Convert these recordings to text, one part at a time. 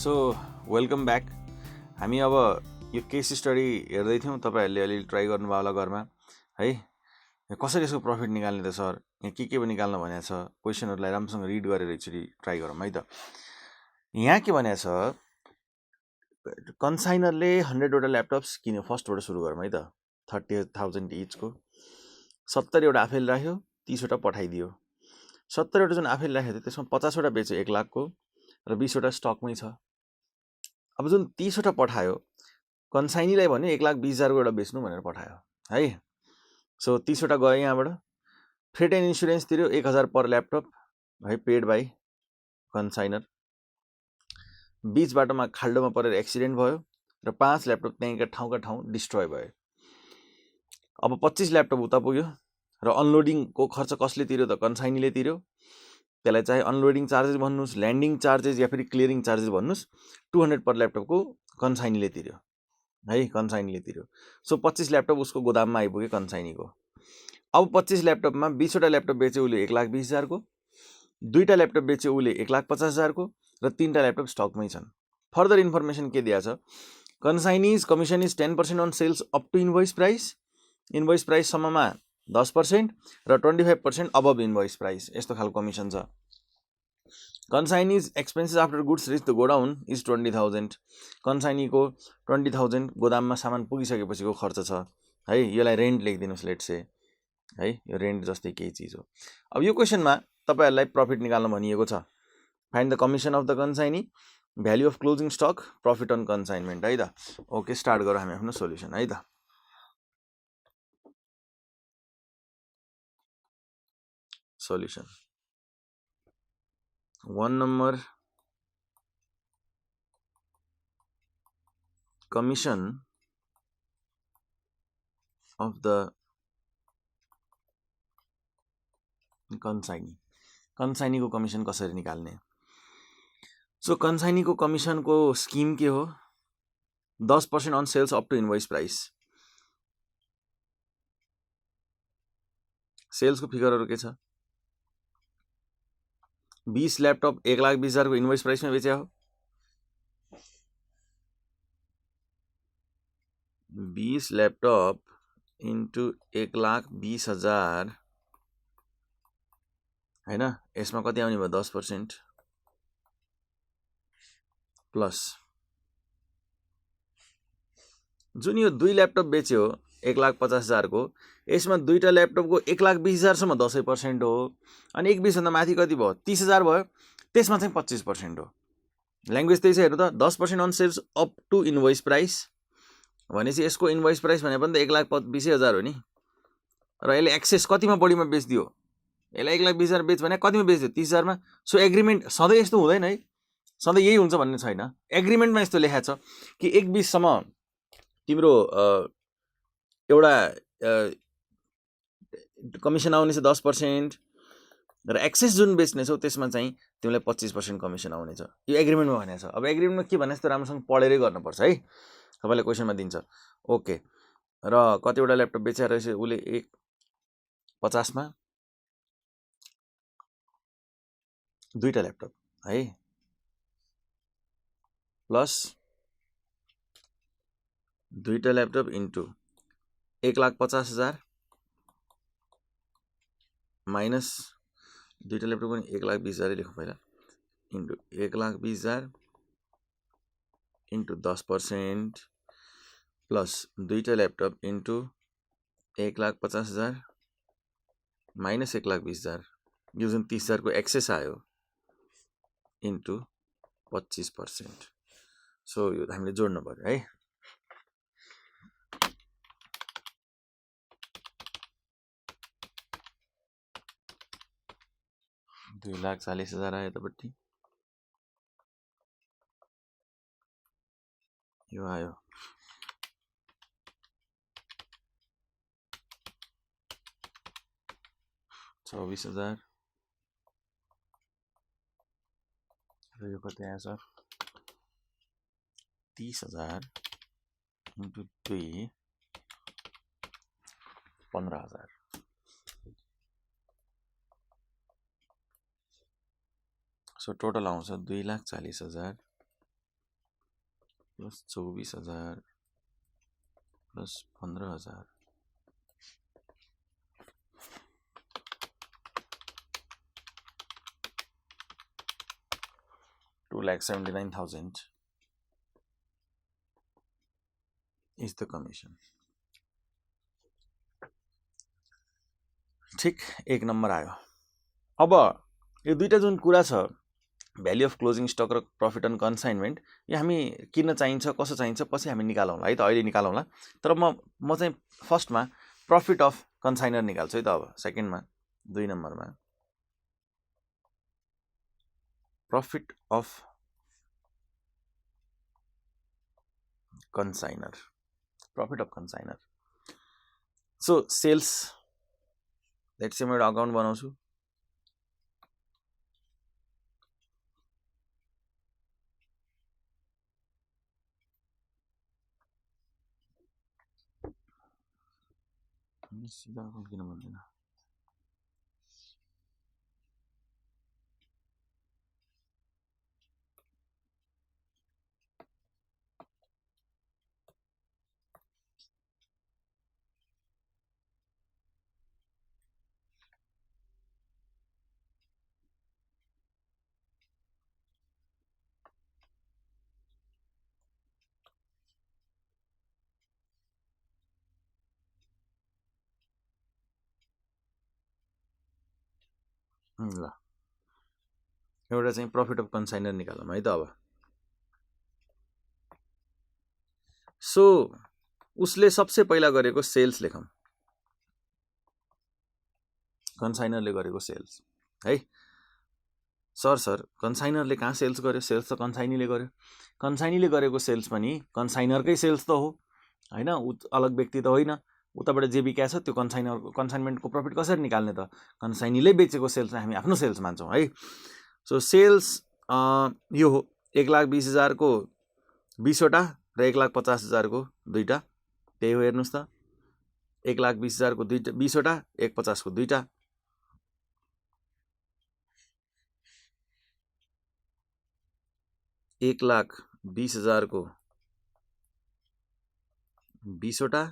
So welcome back. हामी अब यो केस स्टडी हेर्दै थियौँ। तपाईँहरूले अलिअलि ट्राई गर्नुभयो होला घरमा है। कसरी यसको प्रफिट निकाल्ने त सर, यहाँ के निकाल्न भनेको छ, क्वेसनहरूलाई राम्रोसँग रिड गरेर एकचोटि ट्राई गरौँ है त। यहाँ के भनेको छ, कन्साइनरले 100वटा ल्यापटप्स किन्यो। फर्स्टबाट सुरु गरौँ है त। 30,000 इचको 70वटा आफैले राख्यो, 30वटा पठाइदियो। 70वटा जुन आफैले राखेको थियो त्यसमा 50वटा बेच्यो 1 लाखको र 20वटा स्टकमै छ। अब जुन 30वटा पठायो, कन्साइनीलाई भन्यो 1,20,000को एउटा बेच्नु भनेर पठायो है। सो 30वटा गयो यहाँबाट। फ्रेट एन्ड इन्सुरेन्स तिर्यो 1,000 पर ल्यापटप है, पेड बाई कन्साइनर। बीच बाटोमा खाल्डोमा परेर एक्सिडेन्ट भयो र 5 ल्यापटप त्यहीँका ठाउँका ठाउँ डिस्ट्रोय भयो। अब 25 ल्यापटप उता पुग्यो र अनलोडिङको खर्च कसले तिर्यो त? कन्साइनीले तिर्यो। त्यसलाई चाहे अनलोडिङ चार्जेस भन्नुहोस्, ल्यान्डिङ चार्जेस या फेरि क्लियरिङ चार्जेस भन्नुहोस्, 200 पर ल्यापटपको कन्साइनीले तिर्यो है, कन्साइनीले तिर्यो। सो 25 ल्यापटप उसको गोदाममा आइपुग्यो कन्साइनीको। अब 25 ल्यापटपमा 20वटा ल्यापटप बेच्यो उसले 1,20,000को, 2टा ल्यापटप बेच्यो उसले 1,50,000को र 3टा ल्यापटप स्टकमै छन्। फर्दर इन्फर्मेसन के दिएको छ? Consignee's commission is 10% on sales up to invoice price. Invoice प्राइससम्ममा 10% र 25% अबभ इन्भोइस प्राइस, यस्तो खालको कमिसन छ। Consignee's expenses after goods reach the godown is 20,000। कन्साइनीको 20,000 गोदाममा सामान पुगिसकेपछिको खर्च छ है। यसलाई रेन्ट लेखिदिनुहोस् लेट्स से है, यो रेन्ट जस्तै केही चिज हो। अब यो क्वेसनमा तपाईँहरूलाई प्रफिट निकाल्न भनिएको छ। Find the commission of the consignee, value of closing stock, profit on consignment है त। ओके, स्टार्ट गरौँ हामी आफ्नो सोल्युसन है त। Solution 1 number, commission of the consignee. कन्साइनीको कमिसन कसरी निकाल्ने? सो कन्साइनीको कमिसनको स्किम के हो? 10% on sales up to invoice price. सेल्सको फिगरहरू के छ? 20 ल्यापटप 1,20,000को इन्भोइस प्राइसमा बेच्या हो। 20 ल्यापटप इन्टु 1,20,000 हैन, यसमा कति आउने भयो? 10% प्लस जुन यो 2 ल्यापटप बेच्यो 1,50,000को, यसमा 2टा ल्यापटपको 1,20,000सम्म 10% हो। अनि 1,20,000 भन्दा माथि कति भयो? 30,000 भयो, त्यसमा चाहिँ 25% हो। ल्याङ्ग्वेज त्यही छ हेर्नु त। 10% on sales up to invoice price भनेपछि यसको इन्भोइस प्राइस भने पनि त 1,20,000 हो नि। र यसले एक्सेस कतिमा बढीमा बेच्दियो? यसलाई 1,20,000 बेच भने कतिमा बेच्दियो? 30,000मा। सो एग्रिमेन्ट सधैँ यस्तो हुँदैन है, सधैँ यही हुन्छ भन्ने छैन। एग्रिमेन्टमा यस्तो लेखाएको छ कि 1,20,000सम्म तिम्रो एउटा कमिसन आउनेछ 10% र एक्सेस जुन बेच्नेछौ त्यसमा चाहिँ तिमीलाई 25% कमिसन आउनेछ। यो एग्रिमेन्टमा भनेको छ। अब एग्रिमेन्टमा के भने जस्तो राम्रोसँग पढेरै गर्नुपर्छ है, तपाईँलाई क्वेसनमा दिन्छ। ओके, र कतिवटा ल्यापटप बेचेर रहेछ उसले 1,50,000मा 2टा ल्यापटप है, प्लस 2टा ल्यापटप इन्टु 1,50,000 माइनस 2टा ल्यापटप पनि 1,20,000 लेखौँ पहिला, इन्टु 1,20,000 इन्टु 10% प्लस 2टा ल्यापटप इन्टु 1,50,000 माइनस 1,20,000, यो जुन 30,000को एक्सेस आयो इन्टु 25%। सो यो हामीले जोड्नु पर्यो है। $2,40,000 आयो यतापट्टि, यो आयो 24,000 र यो कति आयो सर? 30,000 इन्टु 2 15,000। सो टोटल आउँछ 2,40,000 plus 24,000 plus 15,000 2,79,000 is the commission. ठीक, एक नम्बर आयो। अब यो दुईटा जुन कुरा छ भ्याल्यु अफ क्लोजिङ स्टक र प्रफिट अन कन्साइनमेन्ट, यो हामी किन चाहिन्छ कसो चाहिन्छ पछि हामी निकालौँला है त, अहिले निकालौँला। तर म चाहिँ फर्स्टमा प्रफिट अफ कन्साइनर निकाल्छु है त। अब सेकेन्डमा 2 नम्बरमा profit of consignor, profit of consignor. So sales, let's say म एउटा अकाउन्ट बनाउँछु। सीधा अकाउन्ट किन भन्दैन? ल, एउटा चाहिँ प्रफिट अफ कन्साइनर निकालौँ है त। अब सो उसले सबसे पहिला गरेको सेल्स लेखौँ, कन्साइनरले गरेको सेल्स है। सर कन्साइनरले कहाँ सेल्स गर्यो? सेल्स त कन्साइनीले गर्यो। कन्साइनीले गरेको सेल्स पनि कन्साइनरकै सेल्स त हो हैन, अलग व्यक्ति त होइन। उताबाट जे बिका छ त्यो कन्साइनमेन्टको प्रफिट कसरी निकाल्ने त? कन्साइनीले बेचेको सेल्स हामी आफ्नो सेल्स मान्छौँ है। सो सेल्स यो हो 1,20,000 को 20 वटा र 1,50,000 को 2टा, त्यही हो। हेर्नुहोस् त, 1,20,000 को 20 वटा, 1,50 को 2टा। 1,20,000 को 20 वटा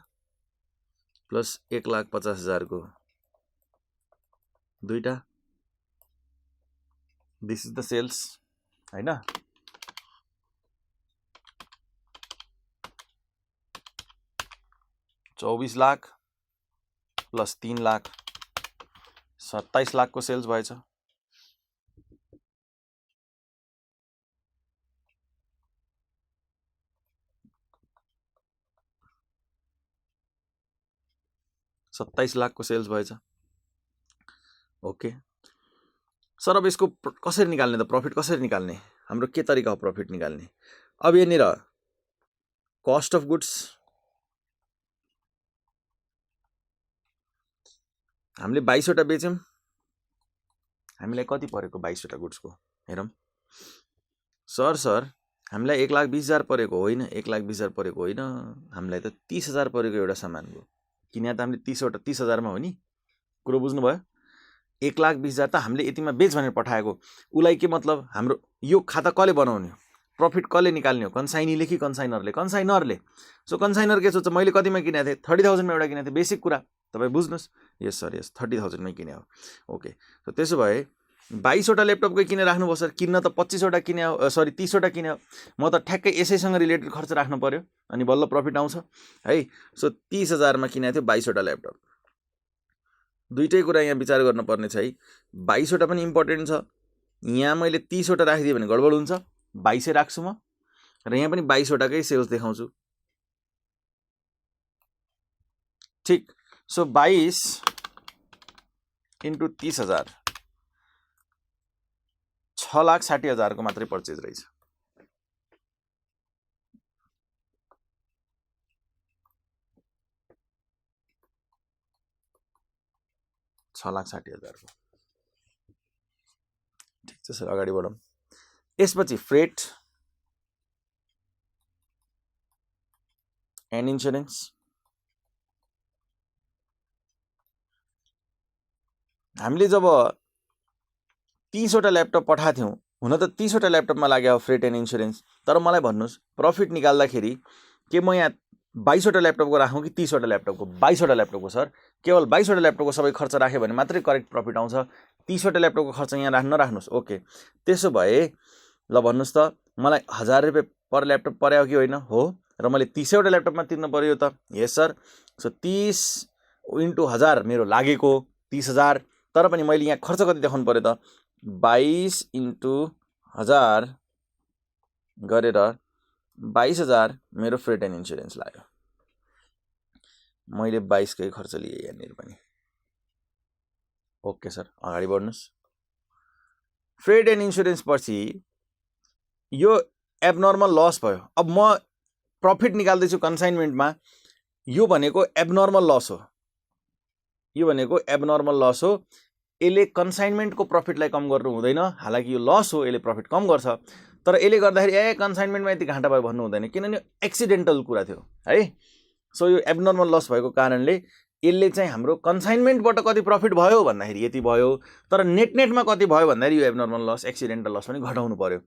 प्लस 1,50,000 को 2टा। दिस इज द सेल्स हैन। $24 लाख प्लस 3 लाख 27 लाख को सेल्स भएछ। $27 लाख को सेल्स भएछ। ओके सर, अब यसको कसरी निकाल्ने त? प्रफिट कसरी निकाल्ने? हाम्रो के तरिका हो प्रफिट निकाल्ने? अब यहाँनिर कस्ट अफ गुड्स हामीले 22 वटा बेच्यौँ, हामीलाई कति परेको 22 वटा गुड्सको? हेरौँ। सर हामीलाई 1,20,000 परेको होइन, 1,20,000 परेको होइन, हामीलाई त 30,000 परेको एउटा सामानको। किन त हामीले 30,000 मा हो नि, कुरो बुझ्नुभयो? 1,20,000 त हामीले यतिमा बेच भनेर पठाएको। उसलाई के मतलब? हाम्रो यो खाता कसले बनाउने? प्रफिट कसले निकाल्ने हो? कन्साइनीले कि कन्साइनरले? कन्साइनरले। सो कन्साइनर के सोच्छ? मैले कतिमा किनेको थिएँ? 30,000 मा एउटा किनेको थिएँ। बेसिक कुरा तपाईँ बुझ्नुहोस्। यस सर, यस 30,000 मै किने हो। ओके, सो त्यसो भए 22 वटा ल्यापटपकै किनेर राख्नुभयो सर। किन्न त 25 वटा किने हो, सरी 30 वटा किने हो। म त ठ्याक्कै यसैसँग रिलेटेड खर्च राख्नु पर्यो, अनि बल्ल प्रफिट आउँछ है। सो 30,000 मा किनेको थियो 22 वटा ल्यापटप। दुईटै कुरा यहाँ विचार गर्नुपर्ने छ है। 22 वटा पनि इम्पोर्टेन्ट छ। यहाँ मैले 30 वटा राखिदिएँ भने गडबड हुन्छ। 22 राख्छु म, र यहाँ पनि 22 वटाकै सेल्स देखाउँछु। ठीक, सो 22 इन्टु 30,000 6,60,000 को मात्रै पर्चेज रहेछ। $6,60,000 को। ठिक छ सर, अगाडि बढौँ। यसपछि फ्रेट एन्ड इन्स्योरेन्स। हामीले जब 30 वटा ल्यापटप पठाएको थियौँ हुन त 30वटा ल्यापटपमा लाग्यो फ्रेट एन्ड इन्सुरेन्स, तर मलाई भन्नुहोस् प्रफिट निकाल्दाखेरि के म यहाँ 22वटा ल्यापटपको राखौँ कि 30वटा ल्यापटपको? 22वटा ल्यापटपको सर। केवल 22वटा ल्यापटपको सबै खर्च राख्यो भने मात्रै करेक्ट प्रफिट आउँछ। 30वटा ल्यापटपको खर्च यहाँ नराख्नुहोस्। ओके, त्यसो भए ल भन्नुहोस् त मलाई 1000 रुपियाँ पर ल्यापटप पर्यो कि होइन? हो। र मैले 30वटा ल्यापटपमा तिर्नु पर्यो त? यस सर। सो 30 इन्टु 1000 मेरो लागेको 30,000, तर पनि मैले यहाँ खर्च कति देखाउनु पर्यो त? 22 इन्टु 1000 गरेर 22,000 मेरो फ्रेट एन्ड इन्सुरेन्स लाग्यो। मैले 22कै खर्च लिएँ यहाँनिर पनि। ओके सर, अगाडि बढ्नुहोस्। फ्रेट एन्ड इन्सुरेन्स पछि यो एबनर्मल लस भयो। अब म प्रफिट निकाल्दैछु कन्साइनमेन्टमा, यो भनेको एबनर्मल लस हो। यो भनेको एबनर्मल लस हो। यसले कन्साइनमेन्टको प्रफिटलाई कम गर्नु हुँदैन। हालाकि यो लस हो, यसले प्रफिट कम गर्छ, तर यसले गर्दाखेरि कन्साइनमेन्टमा यति घाटा भयो भन्नु हुँदैन, किनभने एक्सिडेन्टल कुरा थियो है। सो यो एबनर्मल लस भएको कारणले यसले चाहिँ हाम्रो कन्साइनमेन्टबाट कति प्रफिट भयो भन्दाखेरि यति भयो, तर नेटमा कति भयो भन्दाखेरि यो एबनर्मल लस, एक्सिडेन्टल लस पनि घटाउनु पर्यो।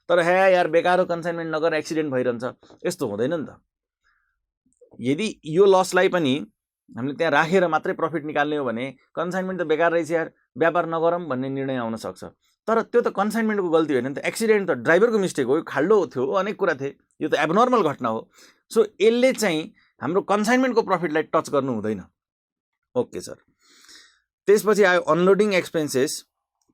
तर यार बेकार कन्साइनमेन्ट नगरेर एक्सिडेन्ट भइरहन्छ, यस्तो हुँदैन नि त। यदि यो लसलाई पनि हामीले त्यहाँ राखेर मात्रै प्रफिट निकाल्ने हो भने कन्साइनमेन्ट त बेकार रहेछ यार, व्यापार नगरौँ भन्ने निर्णय आउन सक्छ। तर त्यो त कन्साइनमेन्टको गल्ती होइन नि त, एक्सिडेन्ट त ड्राइभरको मिस्टेक हो, खाल्डो थियो, अनेक कुरा थिए, यो त एबनर्मल घटना हो। सो यसले चाहिँ हाम्रो कन्साइनमेन्टको प्रफिटलाई टच गर्नु हुँदैन। Okay sir. त्यसपछि आयो अनलोडिङ एक्सपेन्सेस।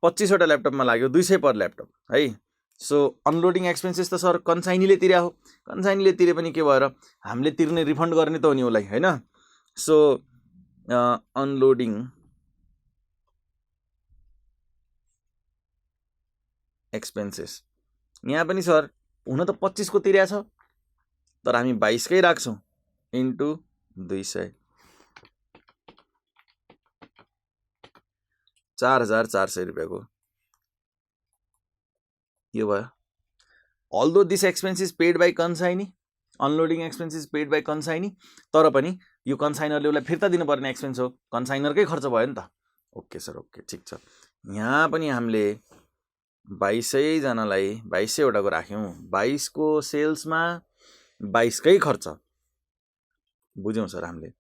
25वटा ल्यापटपमा लाग्यो 200 पर ल्यापटप है। सो अनलोडिङ एक्सपेन्सेस त सर कन्साइनीले तिर्या हो। कन्साइनीले तिरे पनि के भएर हामीले तिर्ने, रिफन्ड गर्ने त हो नि उसलाई, होइन? सो अनलोडिङ एक्सपेन्सेस यहाँ पनि सर हुन त 25 को तिर्या छ, तर हामी 22 कै राख्छौँ इन्टु 200, 4400 रुपियाँको यो भयो। Also this expense is paid by consignee, unloading expense is paid by consignee, तर पनि यो कन्साइनरले उसलाई फिर्ता दिनुपर्ने एक्सपेन्स हो, कन्साइनरकै खर्च भयो नि त। ओके सर, ओके, ठिक छ। यहाँ पनि हामीले 2200 जनालाई 2200वटाको राख्यौँ, 22 को सेल्समा 22 कै खर्च, बुझ्यौँ सर हामीले।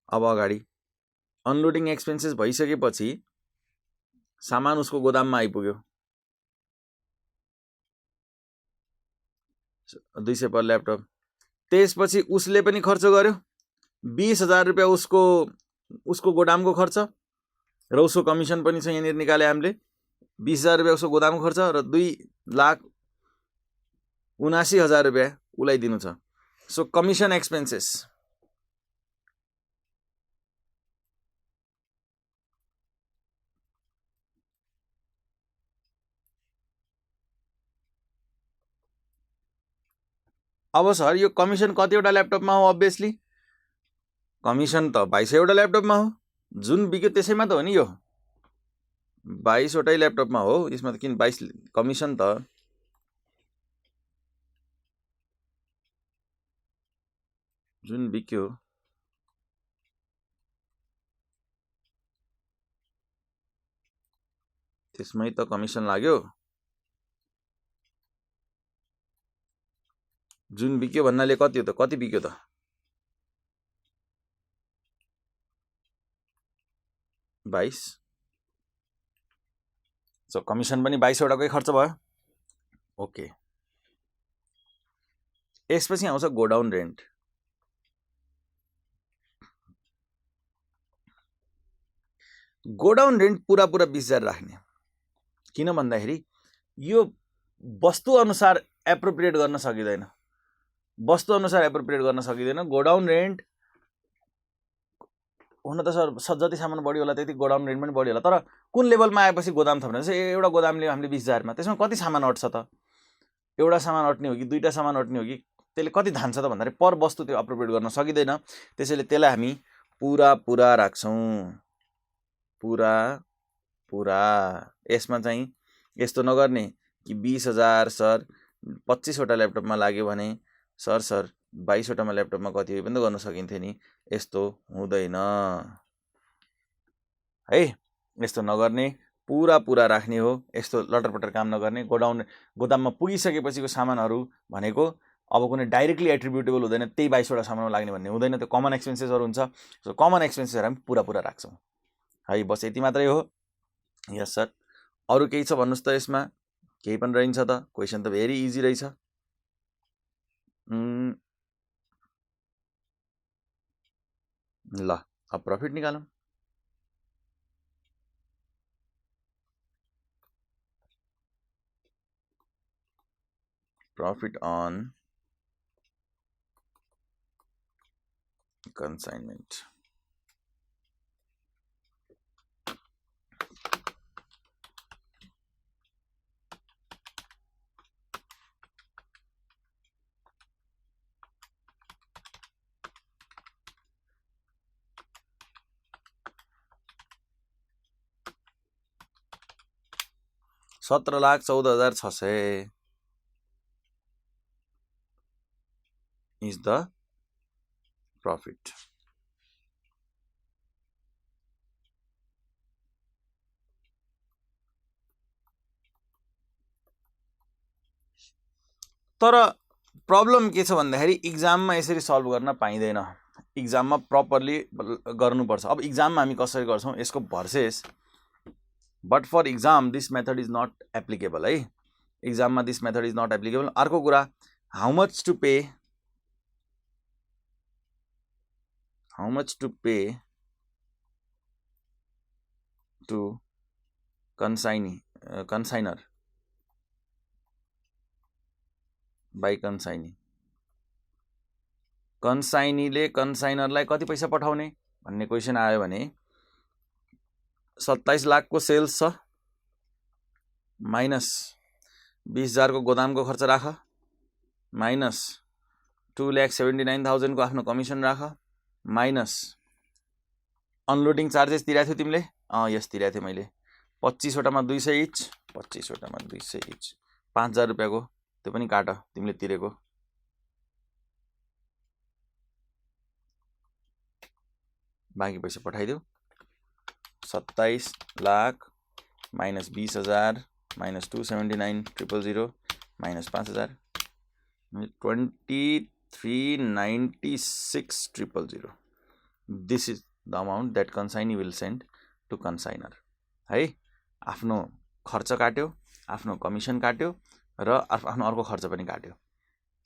अब अगाडि अनलोडिङ एक्सपेन्सेस भइसकेपछि सामान उसको गोदाममा आइपुग्यो, 200 पर ल्यापटप। त्यसपछि उसले पनि खर्च गर्यो 20,000 रुपियाँ उसको गोदामको खर्च, र उसको कमिसन पनि छ यहाँनिर निकाले हामीले। 20,000 रुपियाँ उसको गोदामको खर्च र 2,79,000 रुपियाँ उसलाई दिनु छ। सो कमिसन एक्सपेन्सेस अब सर यो कमिसन कतिवटा ल्यापटपमा हो? अभियसली कमिसन त 2200वटा ल्यापटपमा हो, जुन बिक्यो त्यसैमा त हो नि। यो 22वटै ल्यापटपमा हो, यसमा त किन 22 कमिसन त जुन बिक्यो त्यसमै त कमिसन लाग्यो। जुन बिक्यो भन्नाले कति हो त? कति बिक्यो त? 22। सो कमिसन पनि 22वटाकै खर्च भयो। ओके, यसपछि आउँछ गोडाउन रेन्ट। गोडाउन रेन्ट पुरा 20,000 राख्ने, किन भन्दाखेरि यो वस्तु अनुसार एप्रोप्रिएट गर्न सकिँदैन। वस्तु अनुसार एप्रोप्रिएट गर्न सकिँदैन। गोडाउन रेन्ट हुन त सर जति सामान बढी होला त्यति गोडाउन रेन्ट पनि बढी होला, तर कुन लेभलमा आएपछि गोदाम थप्ने? एउटा गोदामले हामीले 20,000मा, त्यसमा कति सामान अट्छ त? एउटा सामान अट्ने हो कि दुईटा सामान अट्ने हो कि? त्यसले कति धान्छ त भन्दाखेरि पर वस्तु त्यो एप्रोप्रिएट गर्न सकिँदैन। त्यसैले त्यसलाई हामी पुरा राख्छौँ, पुरा। यसमा चाहिँ यस्तो नगर्ने कि 20,000 सर 25वटा ल्यापटपमा लाग्यो भने सर 22वटामा ल्यापटपमा कति हो पनि त गर्न सकिन्थ्यो नि। यस्तो हुँदैन है, यस्तो नगर्ने। पूरा राख्ने हो, यस्तो लटरपटर काम नगर्ने। गोदाममा पुगिसकेपछिको सामानहरू भनेको अब कुनै डाइरेक्टली एट्रिब्युटेबल हुँदैन, त्यही 22वटा सामानमा लाग्ने भन्ने हुँदैन, त्यो कमन एक्सपेन्सेसहरू हुन्छ। सो कमन एक्सपेन्सेसहरू हामी पूरा राख्छौँ है। बस यति मात्रै हो। यस सर, अरू केही छ भन्नुहोस् त यसमा? केही पनि रहन्छ त? क्वेसन त भेरी इजी रहेछ। ल अब प्रफिट निकालौँ। Profit on consignment. $17,14,600 is the profit. तर प्रब्लम के छ भन्दाखेरि इक्जाममा यसरी सल्भ गर्न पाइँदैन। इक्जाममा प्रपरली गर्नुपर्छ। अब इक्जाममा हामी कसरी गर्छौँ यसको versus, but for exam this method is not applicable है। इक्जाममा this method is not applicable. अर्को कुरा, how much to pay to consignor by consignee. कन्साइनीले कन्साइनरलाई कति पैसा पठाउने भन्ने क्वेसन आयो भने 27 लाखको सेल्स छ, माइनस 20,000 को गोदामको खर्च राख, माइनस 2,79,000 को आफ्नो कमिसन राख, माइनस अनलोडिङ चार्जेस तिरेको थियो तिमीले? यस तिरेको थियो मैले। 25वटामा 200 इच, 25वटामा 200 इच, 5,000 रुपियाँको त्यो पनि काट तिमीले तिरेको। बाँकी पैसा पठाइदेऊ। 27 lakh minus 20,000 minus 279,000 minus 5,000 23,96,000। This is the amount that consignee will send to consignor है। आफ्नो खर्च काट्यो, आफ्नो कमिसन काट्यो र आफ्नो अर्को खर्च पनि काट्यो।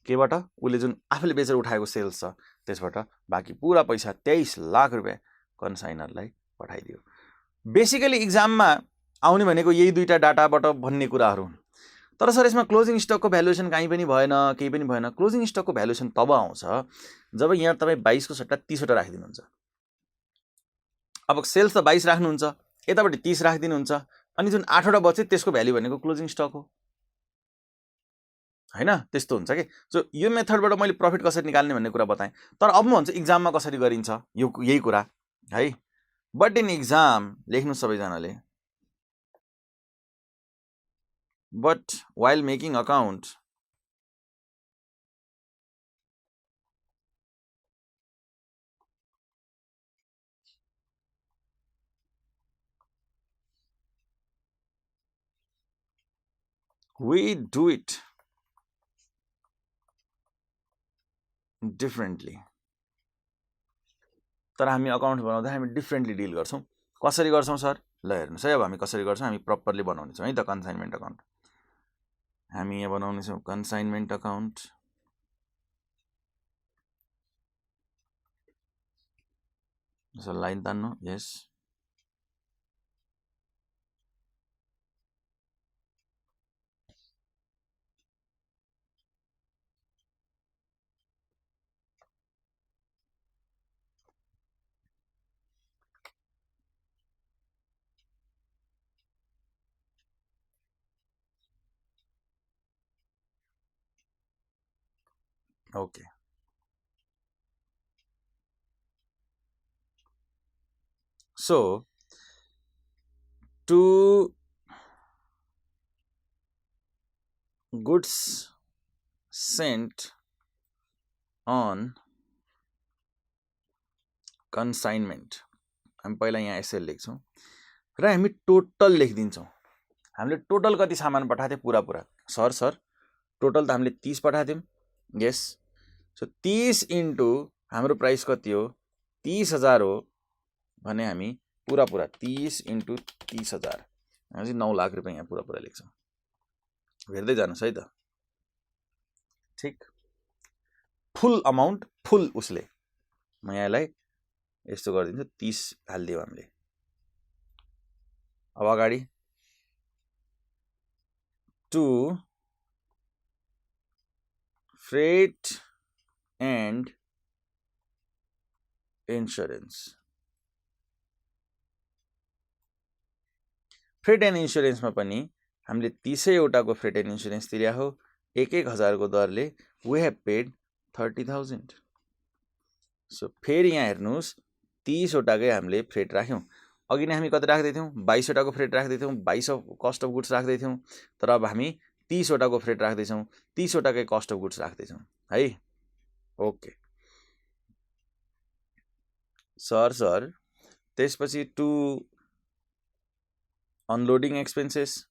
केबाट? उसले जुन आफूले बेचेर उठाएको सेल्स छ त्यसबाट बाँकी पुरा पैसा 23 लाख रुपियाँ कन्साइनरलाई पठाइदियो। बेसिकली इक्जाममा आउने भनेको यही दुईटा डाटाबाट भन्ने कुराहरू हुन्। तर सर यसमा क्लोजिङ स्टकको भ्यालुएसन कहीँ पनि भएन, केही पनि भएन। क्लोजिङ स्टकको भ्यालुएसन तब आउँछ जब यहाँ तपाईँ 22 को सट्टा 30वटा राखिदिनुहुन्छ। अब सेल्स त 22 राख्नुहुन्छ, यतापट्टि 30 राखिदिनुहुन्छ, अनि जुन 8वटा बच्यो त्यसको भ्यालु भनेको क्लोजिङ स्टक हो हैन? त्यस्तो हुन्छ कि। सो यो मेथडबाट मैले प्रफिट कसरी निकाल्ने भन्ने कुरा बताएँ। तर अब म भन्छ इक्जाममा कसरी गरिन्छ यही कुरा है। बट इन इक्जाम लेख्नु सबैजनाले, but while making account we do it differently। तर हामी अकाउन्ट बनाउँदा हामी डिफ्रेन्टली डिल गर्छौँ। कसरी गर्छौँ सर? ल हेर्नुहोस् है, अब हामी कसरी गर्छौँ, हामी प्रपरली बनाउनेछौँ है त कन्साइनमेन्ट अकाउन्ट। हामी यहाँ बनाउनेछौँ कन्साइनमेन्ट अकाउन्ट। सर लाइन तान्नु, यस। Okay. So, to goods sent on consignment, हामी पहिला यहाँ यसरी लेख्छौँ, र हामी टोटल लेखिदिन्छौँ। हामीले टोटल कति सामान पठाएको थियौँ पुरा सर टोटल त हामीले 30 पठाएको थियौँ। यस, सो 30 इन्टु हाम्रो प्राइस कति हो 30,000 हो भने हामी पुरा 30 इन्टु 30,000 हामी 9 लाख रुपैयाँ यहाँ पुरा लेख्छौँ। हेर्दै जानुहोस् है त, ठिक। फुल अमाउन्ट फुल उसले, म यहाँलाई यस्तो गरिदिन्छु 30 हालिदियो हामीले। अब अगाडि to freight and insurance. Freight and इन्स्योरेन्समा पनि हामीले 30 वटाको फ्रेट एन्ड इन्स्योरेन्स तिर्या हो 1,000 को दरले। We have paid 30,000। सो फेरि यहाँ हेर्नुहोस् 30 वटाकै हामीले फ्रेट राख्यौँ। अघि नै हामी कति राख्दै थियौँ 22 वटाको फ्रेट राख्दै थियौँ, 22 कस्ट अफ गुड्स राख्दै थियौँ। तर अब हामी 30 वटाको फ्रेट राख्दैछौँ, 30 वटाकै कस्ट अफ गुड्स राख्दैछौँ है। ओके सर त्यसपछि टु अनलोडिङ एक्सपेन्सेस।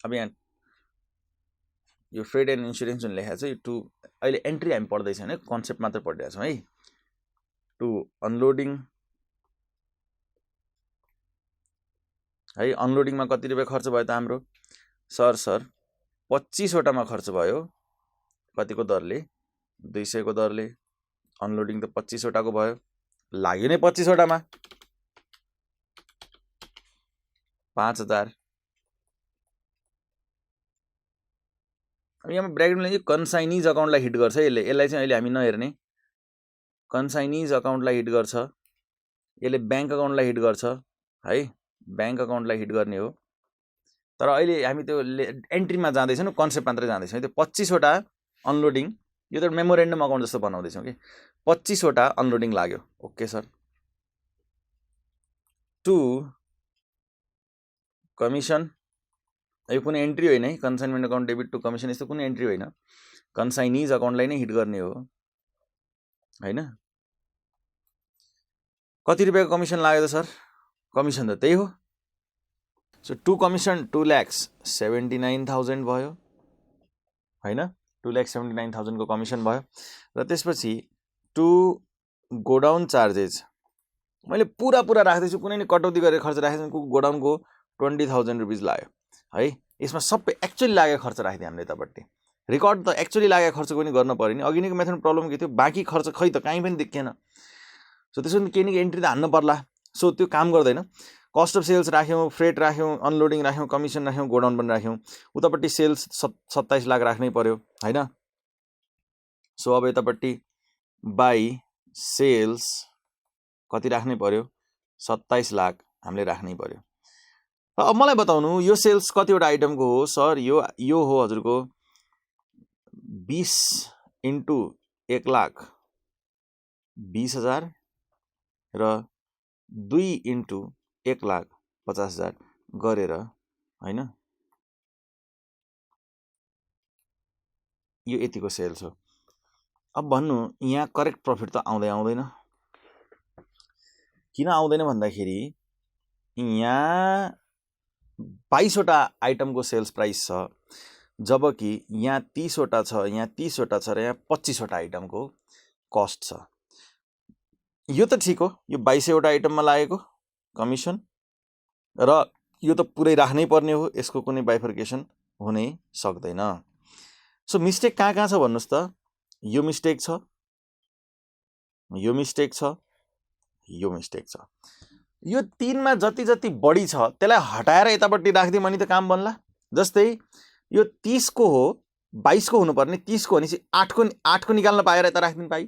अब यहाँ यो फ्रेट एन्ड इन्स्योरेन्स जुन लेखेको छ यो टु, अहिले एन्ट्री हामी पढ्दैछौँ है, कन्सेप्ट मात्र पढिरहेको छौँ है। टु अनलोडिङ है, अनलोडिङमा कति रुपियाँ खर्च भयो त हाम्रो सर 25 वटामा खर्च भयो। कतिको दरले 200 को दरले। अनलोडिङ त 25 वटाको भयो, लाग्यो नै 25 वटामा 5,000। अब यहाँ ब्र्याकेटले कन्साइनिज अकाउन्टलाई हिट गर्छ यसलाई चाहिँ अहिले हामी नहेर्ने। कन्साइनिज अकाउन्टलाई हिट गर्छ, यसले ब्याङ्क अकाउन्टलाई हिट गर्छ है, ब्याङ्क अकाउन्टलाई हिट गर्ने हो। तर अहिले हामी त्यो एन्ट्रीमा जाँदैछौँ, कन्सेप्ट मात्रै जाँदैछौँ। त्यो 25 वटा अनलोडिङ, यो त मेमोरेन्डम अकाउन्ट जस्तो बनाउँदैछौँ कि 25 वटा अनलोडिङ लाग्यो। Okay sir. टु कमिसन, यो कुनै एन्ट्री होइन है, consignment account debit to commission यस्तो कुनै एन्ट्री होइन, कन्साइनिज अकाउन्टलाई नै हिट गर्ने हो होइन। कति रुपियाँको कमिसन लाग्यो त सर? कमिसन त त्यही हो। सो टु कमिसन 2,79,000 भयो होइन, 2,79,000 को कमिसन भयो। र त्यसपछि टु गोडाउन चार्जेस, मैले पुरा राख्दैछु, कुनै नि कटौती गरेर खर्च राखेको छु। गोडाउनको 20,000 रुपिज लाग्यो है। यसमा सबै एक्चुअली लागेको खर्च राखिदियो हामीले यतापट्टि। रिकर्ड त एक्चुअली लागेको खर्चको पनि गर्न पऱ्यो नि। अघि नैको मेथडमा प्रब्लम के थियो, बाँकी खर्च खै त कहीँ पनि देखिएन। सो त्यसो भने केही न केही एन्ट्री त हान्नु पर्ला। सो त्यो काम गर्दैन। कस्ट अफ सेल्स राख्यौँ, फ्रेट राख्यौँ, अनलोडिङ राख्यौँ, कमिसन राख्यौँ, गोडाउन पनि राख्यौँ। उतापट्टि सेल्स 27 लाख राख्नै पर्यो होइन। सो अब यतापट्टि बाई सेल्स कति राख्नै पर्यो 27 लाख हामीले राख्नै पर्यो। र अब मलाई बताउनु यो सेल्स कतिवटा आइटमको हो सर? यो हो हजुरको 20 इन्टु 1,20,000 र 2 इन्टु 1,50,000 गरेर होइन, यो यतिको सेल्स हो। अब भन्नु यहाँ करेक्ट प्रफिट त आउँदैन। किन आउँदैन भन्दाखेरि यहाँ 22 वटा आइटमको सेल्स प्राइस छ, जबकि यहाँ 30 वटा छ, यहाँ 30 वटा छ र यहाँ 25 वटा आइटमको कस्ट छ। यो त ठिक हो, यो 22 वटा आइटममा लागेको कमिसन र यो त पुरै राख्नै पर्ने हो, यसको कुनै बाइफर्केसन हुनै सक्दैन। सो मिस्टेक कहाँ छ भन्नुहोस् त? यो मिस्टेक छ, यो मिस्टेक छ, यो मिस्टेक छ। यो 3मा जति बढी छ त्यसलाई हटाएर यतापट्टि राखिदिउँ भने त काम बन्ला। जस्तै यो 30 को हो, 22 को हुनुपर्ने, 30 को भनेपछि 8 को निकाल्न पाएर यता राखिदिनु पाइयो,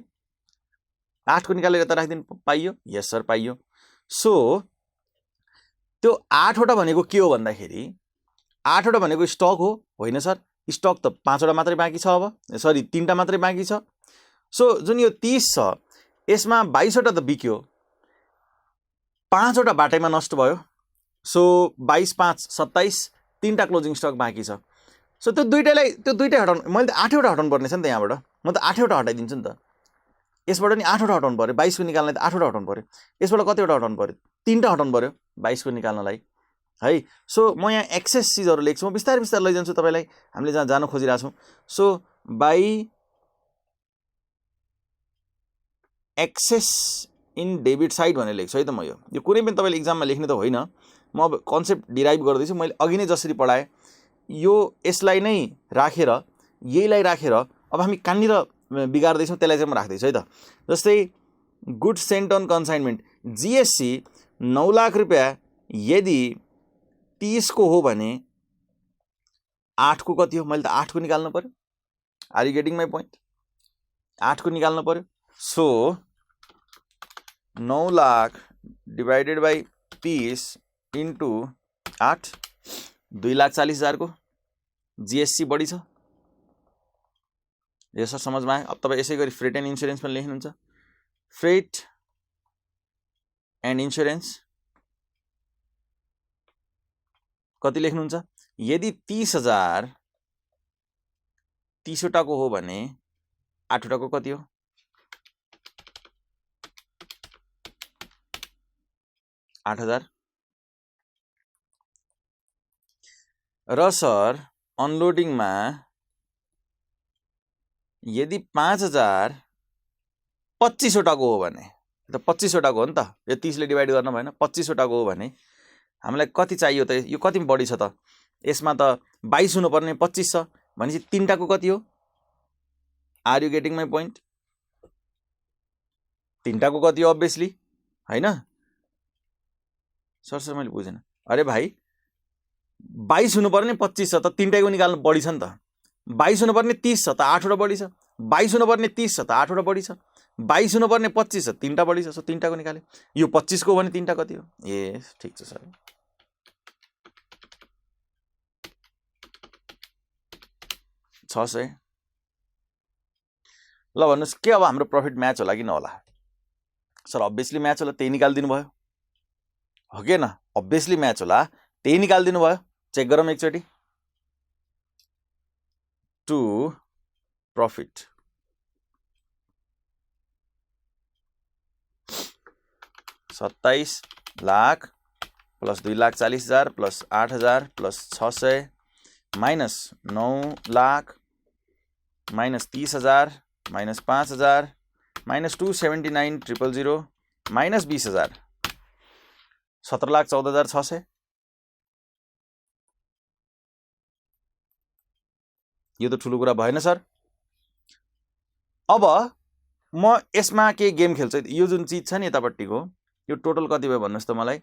8 को निकालेर यता राखिदिनु पाइयो। यस सर पाइयो। सो त्यो 8 वटा भनेको के हो भन्दाखेरि 8 वटा भनेको स्टक हो होइन सर? स्टक त 5 वटा मात्रै बाँकी छ, अब सरी 3टा मात्रै बाँकी छ। सो जुन यो 30 छ यसमा 22 वटा त बिक्यो, 5 वटा बाटैमा नष्ट भयो। सो 22, 5, 27, 3टा क्लोजिङ स्टक बाँकी छ। सो त्यो दुइटै हटाउनु, मैले त 8 वटा हटाउनु पर्ने छ नि त। यहाँबाट म त 8 वटा हटाइदिन्छु नि त। यसबाट नि 8 वटा हटाउनु पर्यो, 22 को निकाल्नलाई त 8 वटा हटाउनु पर्यो, यसबाट कतिवटा हटाउनु पर्यो, 3 टा हटाउनु पर्यो 22 को निकाल्नलाई है। सो म यहाँ एक्सेस चिजहरू लेख्छु, म बिस्तारै बिस्तारै लैजान्छु तपाईलाई, हामीले जहाँ जान खोजिरहेको छौँ। So by excess in debit side भनेर लेख्छु है त म। यो कुनै पनि तपाईँले इक्जाममा लेख्ने त होइन, म अब कन्सेप्ट डिराइभ गर्दैछु। मैले अघि नै जसरी पढाएँ यो यसलाई नै राखेर यहीलाई राखेर अब हामी कहाँनिर बिगार्दैछौँ त्यसलाई चाहिँ म राख्दैछु है त। जस्तै goods sent on consignment जिएससी 9 lakh रुपियाँ यदि 30 को हो भने 8 को कति हो, मैले त 8 को निकाल्नु पर्यो। Are you getting my point? 8 को निकाल्नु पर्यो। So 9 lakh divided by 30 into 8 2,40,000 को जिएससी बढी छ। यसो समझमा आयो? अब तपाईँ यसै गरी फ्रेट एन्ड इन्सुरेन्स पनि लेख्नुहुन्छ। फ्रेट एन्ड इन्सुरेन्स कति लेख्नुहुन्छ? यदि 30,000 30 वटाको हो भने 8 वटाको कति हो? $8,000। र सर अनलोडिङमा यदि 5,000 25 वटाको हो भने, त 25 वटाको हो नि त, यो 30 ले डिवाइड गर्न भएन, 25 वटाको हो भने हामीलाई कति चाहियो त? यो कति बढी छ त? यसमा त 22 हुनुपर्ने 25 छ भनेपछि 3 टाको कति हो? Are you getting my point? 3 टाको कति हो अभियसली हैन? सर मैले बुझेन। अरे भाइ 22 हुनुपर्ने 25 छ त 3 टाको निकाल्नु बढी छ नि त। 22 हुनुपर्ने 30 छ त 8 वटा बढी छ। 22 हुनुपर्ने 30 छ त 8 वटा बढी छ। 22 हुनुपर्ने 25 छ 3 टा बढी छ। सो 3 टाको निकाले। यो 25 को भने 3 टा कति हो? ए ठीक छ सर। $600। ल भन्नुहोस् के अब हाम्रो प्रफिट म्याच होला कि नहोला? सर अभियसली म्याच होला, त्यही निकालिदिनु भयो हो कि न? अभियसली म्याच होला, त्यही निकालिदिनु भयो। चेक गरौँ एकचोटि। To profit $27 lakh plus 2,40,000 plus 8,000 plus 600 minus 9 lakh minus 30,000 minus 5,000 minus 279,000 minus 20,000 17,14,600। यो त ठुलो कुरा भएन सर। अब म यसमा के गेम खेल्छु? यो जुन चिज छ नि यतापट्टिको यो टोटल कति भयो भन्नुहोस् त मलाई?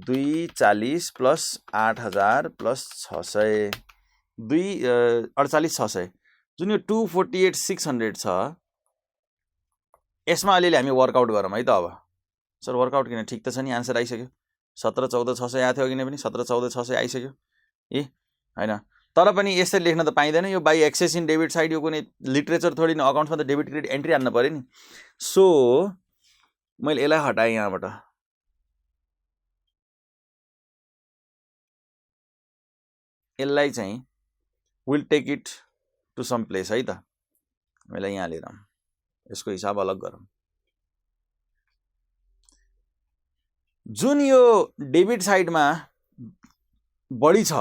240 प्लस 8,000 प्लस 600 48,600 जुन यो 248,600 छ। यसमा अलिअलि हामी वर्कआउट गरौँ है त। अब सर वर्कआउट किन? ठिक त छ नि, आन्सर आइसक्यो। 17,14,600 आएको थियो अघि नै पनि, 17,14,600 आइसक्यो। ए हैन, तर पनि यसरी लेख्न त पाइँदैन। यो by excess in debit side, यो कुनै लिटरेचर थोडी न, अकाउन्ट्समा त डेबिट क्रेडिट एन्ट्री हान्न पर्यो नि। सो मैले यसलाई हटाएँ यहाँबाट। यसलाई चाहिँ will take it to some place है त। मैले यहाँ लिएर यसको हिसाब अलग गरौँ। जुन यो डेबिट साइडमा बढी छ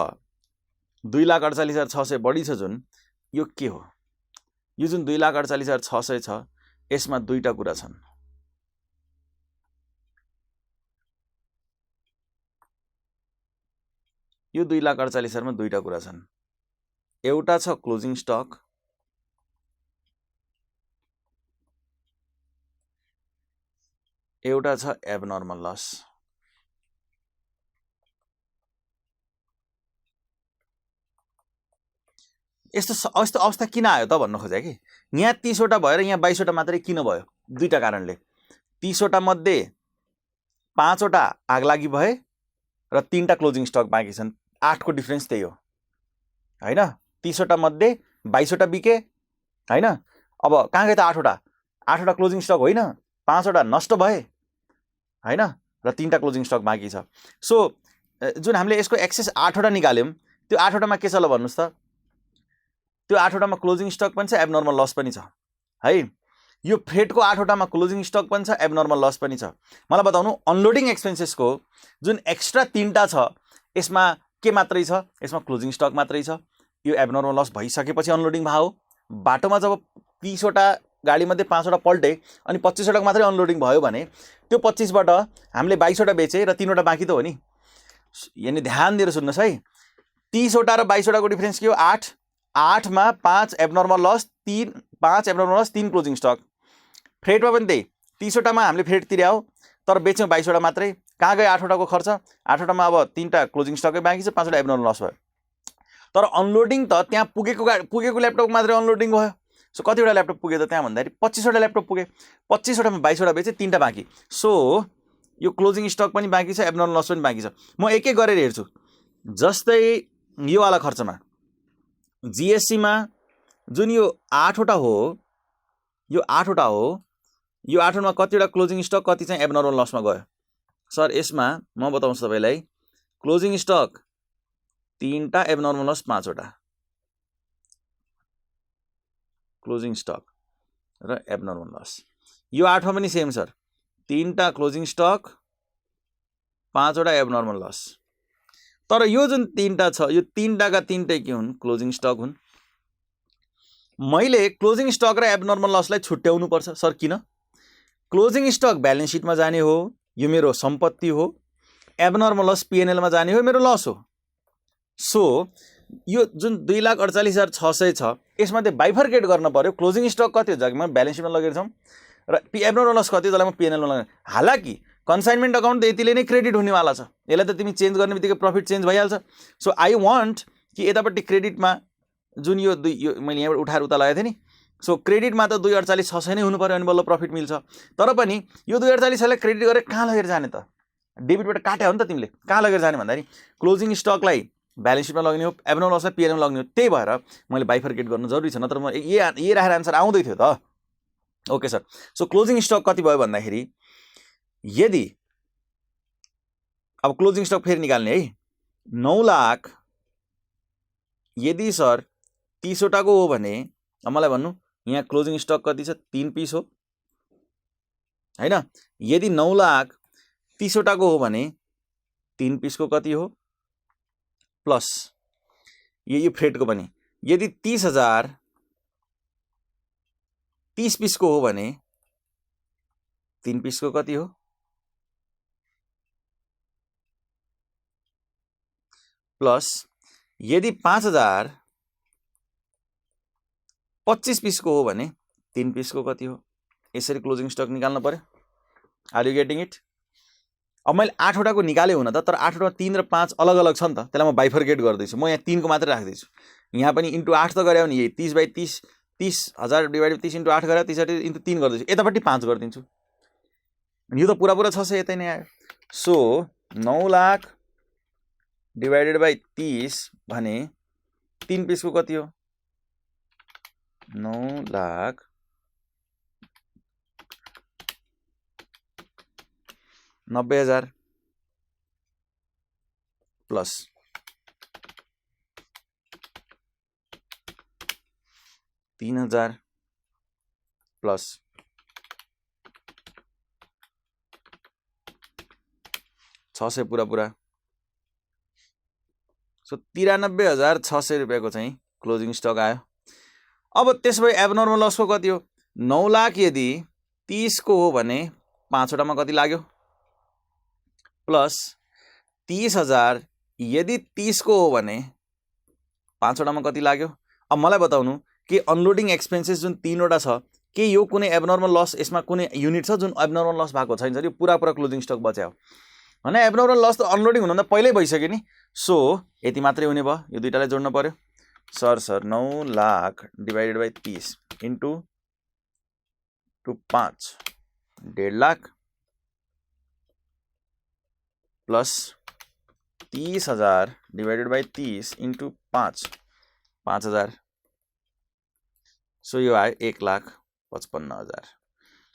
2,48,600 बढी छ जुन, यो के हो? यो जुन 2,48,600 छ यसमा दुईटा कुरा छन्। यो 2,48,000 मा दुईटा कुरा छन्। एउटा छ क्लोजिङ स्टक, एउटा छ एबनर्मल लस। यस्तो अवस्था किन आयो त भन्न खोजे कि यहाँ 30 वटा भएर यहाँ 22 वटा मात्रै किन भयो? दुईटा कारणले। 30 वटा मध्ये 5 वटा आगलागी भए र 3 टा क्लोजिङ स्टक बाँकी छन्। 8 को डिफरेन्स त्यही हो हैन? 30 वटा मध्ये 22 वटा बिके हैन? अब कहाँ गयो त 8 वटा? 8 वटा क्लोजिङ स्टक होइन, 5 वटा नष्ट भए हैन? र 3 टा क्लोजिङ स्टक बाँकी छ। सो जुन हामीले यसको एक्सेस 8 वटा निकाल्यौं, त्यो 8 वटामा के छ ल भन्नुस् त? त्यो 8 वटामा क्लोजिङ स्टक पनि छ, एबनर्मल लस पनि छ है। यो फ्रेटको 8 वटामा क्लोजिङ स्टक पनि छ, एबनर्मल लस पनि छ। मलाई बताउनु अनलोडिङ एक्सपेन्सेसको जुन एक्स्ट्रा 3टा छ यसमा के मात्रै छ? यसमा क्लोजिङ स्टक मात्रै छ। यो एबनर्मल लस भइसकेपछि अनलोडिङ भयो। बाटोमा जब 30 वटा गाडीमध्ये 5 वटा पल्टे अनि 25 वटा मात्रै अनलोडिङ भयो भने त्यो 25 बाट हामीले 22 वटा बेचे र 3 वटा बाँकी त हो नि। यानी ध्यान दिएर सुन्नुहोस् है, 30 वटा र 22 वटाको डिफरेन्स के हो? 8। 8 मा 5 abnormal loss, 5 abnormal loss, 3 closing stock. फ्रेटमा पनि त्यही, 30 वटामा हामीले फ्रेट तिर्यायो तर बेच्यौँ 22 वटा मात्रै। कहाँ गयो 8 वटाको खर्च? 8 वटामा अब 3टा क्लोजिङ स्टकै बाँकी छ, 5 वटा एबनर्मल लस भयो। तर अनलोडिङ त त्यहाँ पुगेको ल्यापटप मात्रै अनलोडिङ भयो। सो कतिवटा ल्यापटप पुग्यो त त्यहाँ भन्दाखेरि 25 वटा ल्यापटप पुगे। 25 वटामा 22 वटा बेचे, 3टा बाँकी। सो यो क्लोजिङ स्टक पनि बाँकी छ, एबनर्मल लस पनि बाँकी छ। म एक एक गरेर हेर्छु। जस्तै यो वाला खर्चमा जिएससीमा जुन यो 8 वटा हो, यो 8 वटा हो, यो 8 वटामा कतिवटा क्लोजिङ स्टक, कति चाहिँ एबनर्मल लसमा गयो? सर यसमा म बताउँछु तपाईँलाई, क्लोजिङ स्टक 3टा, एबनर्मल लस 5 वटा। क्लोजिङ स्टक र एबनर्मल लस यो 8 मा पनि सेम सर, 3टा क्लोजिङ स्टक, 5 वटा एबनर्मल लस। तर यो जुन 3टा छ, यो 3टाका 3टै के हुन्? क्लोजिङ स्टक हुन्। मैले क्लोजिङ स्टक र एबनर्मल लसलाई छुट्याउनु पर्छ। सर किन? क्लोजिङ स्टक ब्यालेन्स सिटमा जाने हो, यो मेरो सम्पत्ति हो। एबनर्मल लस पिएनएलमा जाने हो, मेरो लस हो। सो यो जुन 2,48,600 छ यसमध्ये बाइफर्केट गर्न पर्यो। क्लोजिङ स्टक कति हो जसलाई म ब्यालेन्स सिटमा लगेर छौँ र एबनर्मल लस कति हो जसलाई म पिएनएलमा लगेर। हालाकि कन्साइनमेन्ट अकाउन्ट त यतिले नै क्रेडिट हुनेवाला छ, यसलाई त तिमी चेन्ज गर्ने बित्तिकै प्रफिट चेन्ज भइहाल्छ। सो आई वान्ट कि यतापट्टि क्रेडिटमा जुन यो मैले यहाँबाट उठाएर उता लगाएको थिएँ नि, सो क्रेडिटमा त 2,48,600 नै हुनु पर्यो अनि बल्ल प्रफिट मिल्छ। तर पनि यो 2,48,600लाई क्रेडिट गरेर कहाँ लगेर जाने त? डेबिटबाट काट्यो हो नि त तिमीले। कहाँ लगेर जाने भन्दाखेरि क्लोजिङ स्टकलाई ब्यालेन्स सिटमा लग्ने हो, एबनर्मल लसलाई पिएनएलमा लग्ने हो। त्यही भएर मैले बाइफर्केट गर्नु जरुरी छ, नत्र म ये राखेर आन्सर आउँदै थियो त। Okay sir. So closing stock कति भयो भन्दाखेरि, यदि अब क्लोजिङ स्टक फेरि निकाल्ने है, 9 लाख यदि सर 30 वटाको हो भने मलाई भन्नु यहाँ क्लोजिङ स्टक कति छ? 3 पिस हो हैन? यदि 9 लाख 30 वटाको हो भने 3 पिसको कति हो? प्लस यो फ्रेटको पनि यदि 30,000 30 पिसको हो भने 3 पिसको कति हो? प्लस यदि 5,000 25 पिसको हो भने 3 पिसको कति हो? यसरी क्लोजिङ स्टक निकाल्नु पर्यो। Are you getting it? अब मैले 8 वटाको निकाले हुन त, तर 8 वटामा 3 र 5 अलग अलग छ नि त, त्यसलाई म बाइफर्केट गर्दैछु। म यहाँ 3 को मात्रै राख्दैछु। यहाँ पनि इन्टु 8 त गरे नि, यही 30/30 30,000 डिभाइडेड 30 इन्टु 8 गरे 30 इन्टु 3 गर्दैछु। यतापट्टि 5 गरिदिन्छु। यो त पुरा 600 यतै नै आयो। सो 9 लाख डिभाइडेड बाई 30 भने 3 पिसको कति हो? 9 लाख 90,000 प्लस 3,000 प्लस 600 पुरा। सो 93,600 रुपियाँको चाहिँ क्लोजिङ स्टक आयो। अब त्यसो भए एबनर्मल लसको कति हो? 9 लाख यदि 30 को हो भने 5 वटामा कति लाग्यो? प्लस 30,000 यदि 30 को हो भने 5 वटामा कति लाग्यो? अब मलाई बताउनु कि अनलोडिङ एक्सपेन्सेस जुन 3 वटा छ, के यो कुनै एबनर्मल लस यसमा कुनै युनिट छ जुन एबनर्मल लस भएको छैन? यो पुरा क्लोजिङ स्टक बच्यो भने एबनर्मल लस त अनलोडिङ हुनुभन्दा पहिल्यै भइसक्यो नि। सो यति मात्रै हुने भयो। यो दुईटालाई जोड्नु पर्यो। Sir 9 lakh divided by 30 into 5 1.5 lakh plus 30,000 divided by 30 into 5,000। So यो आयो 1,55,000।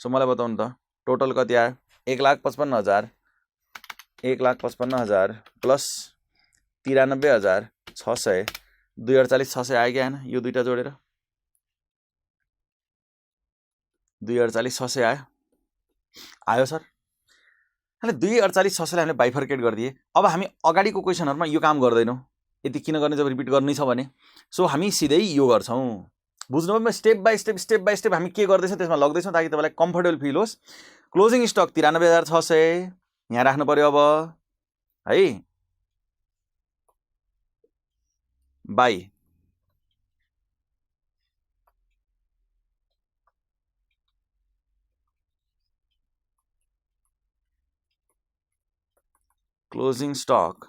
सो मलाई बताउनु त टोटल कति आयो? 1,55,000 1,55,000 प्लस 93,600 2,48,600 आयो कि आएन? यो दुईटा जोडेर 2,48,600 आयो आयो सर। अहिले 2,48,600 हामीले बाइफर्केट गरिदिए। अब हामी अगाडिको क्वेसनहरुमा यो काम गर्दैनौँ। यति किन गर्ने, जब रिपिट गर्नै छ भने। सो हामी सिधै यो गर्छौँ। बुझ्नुभयो? स्टेप बाई स्टेप हामी के गर्दैछौँ त्यसमा लग्दैछौँ, ताकि तपाईँलाई कम्फर्टेबल फिल होस्। क्लोजिङ स्टक 93,600 यहाँ राख्नु पर्यो अब है। बाई क्लोजिङ स्टक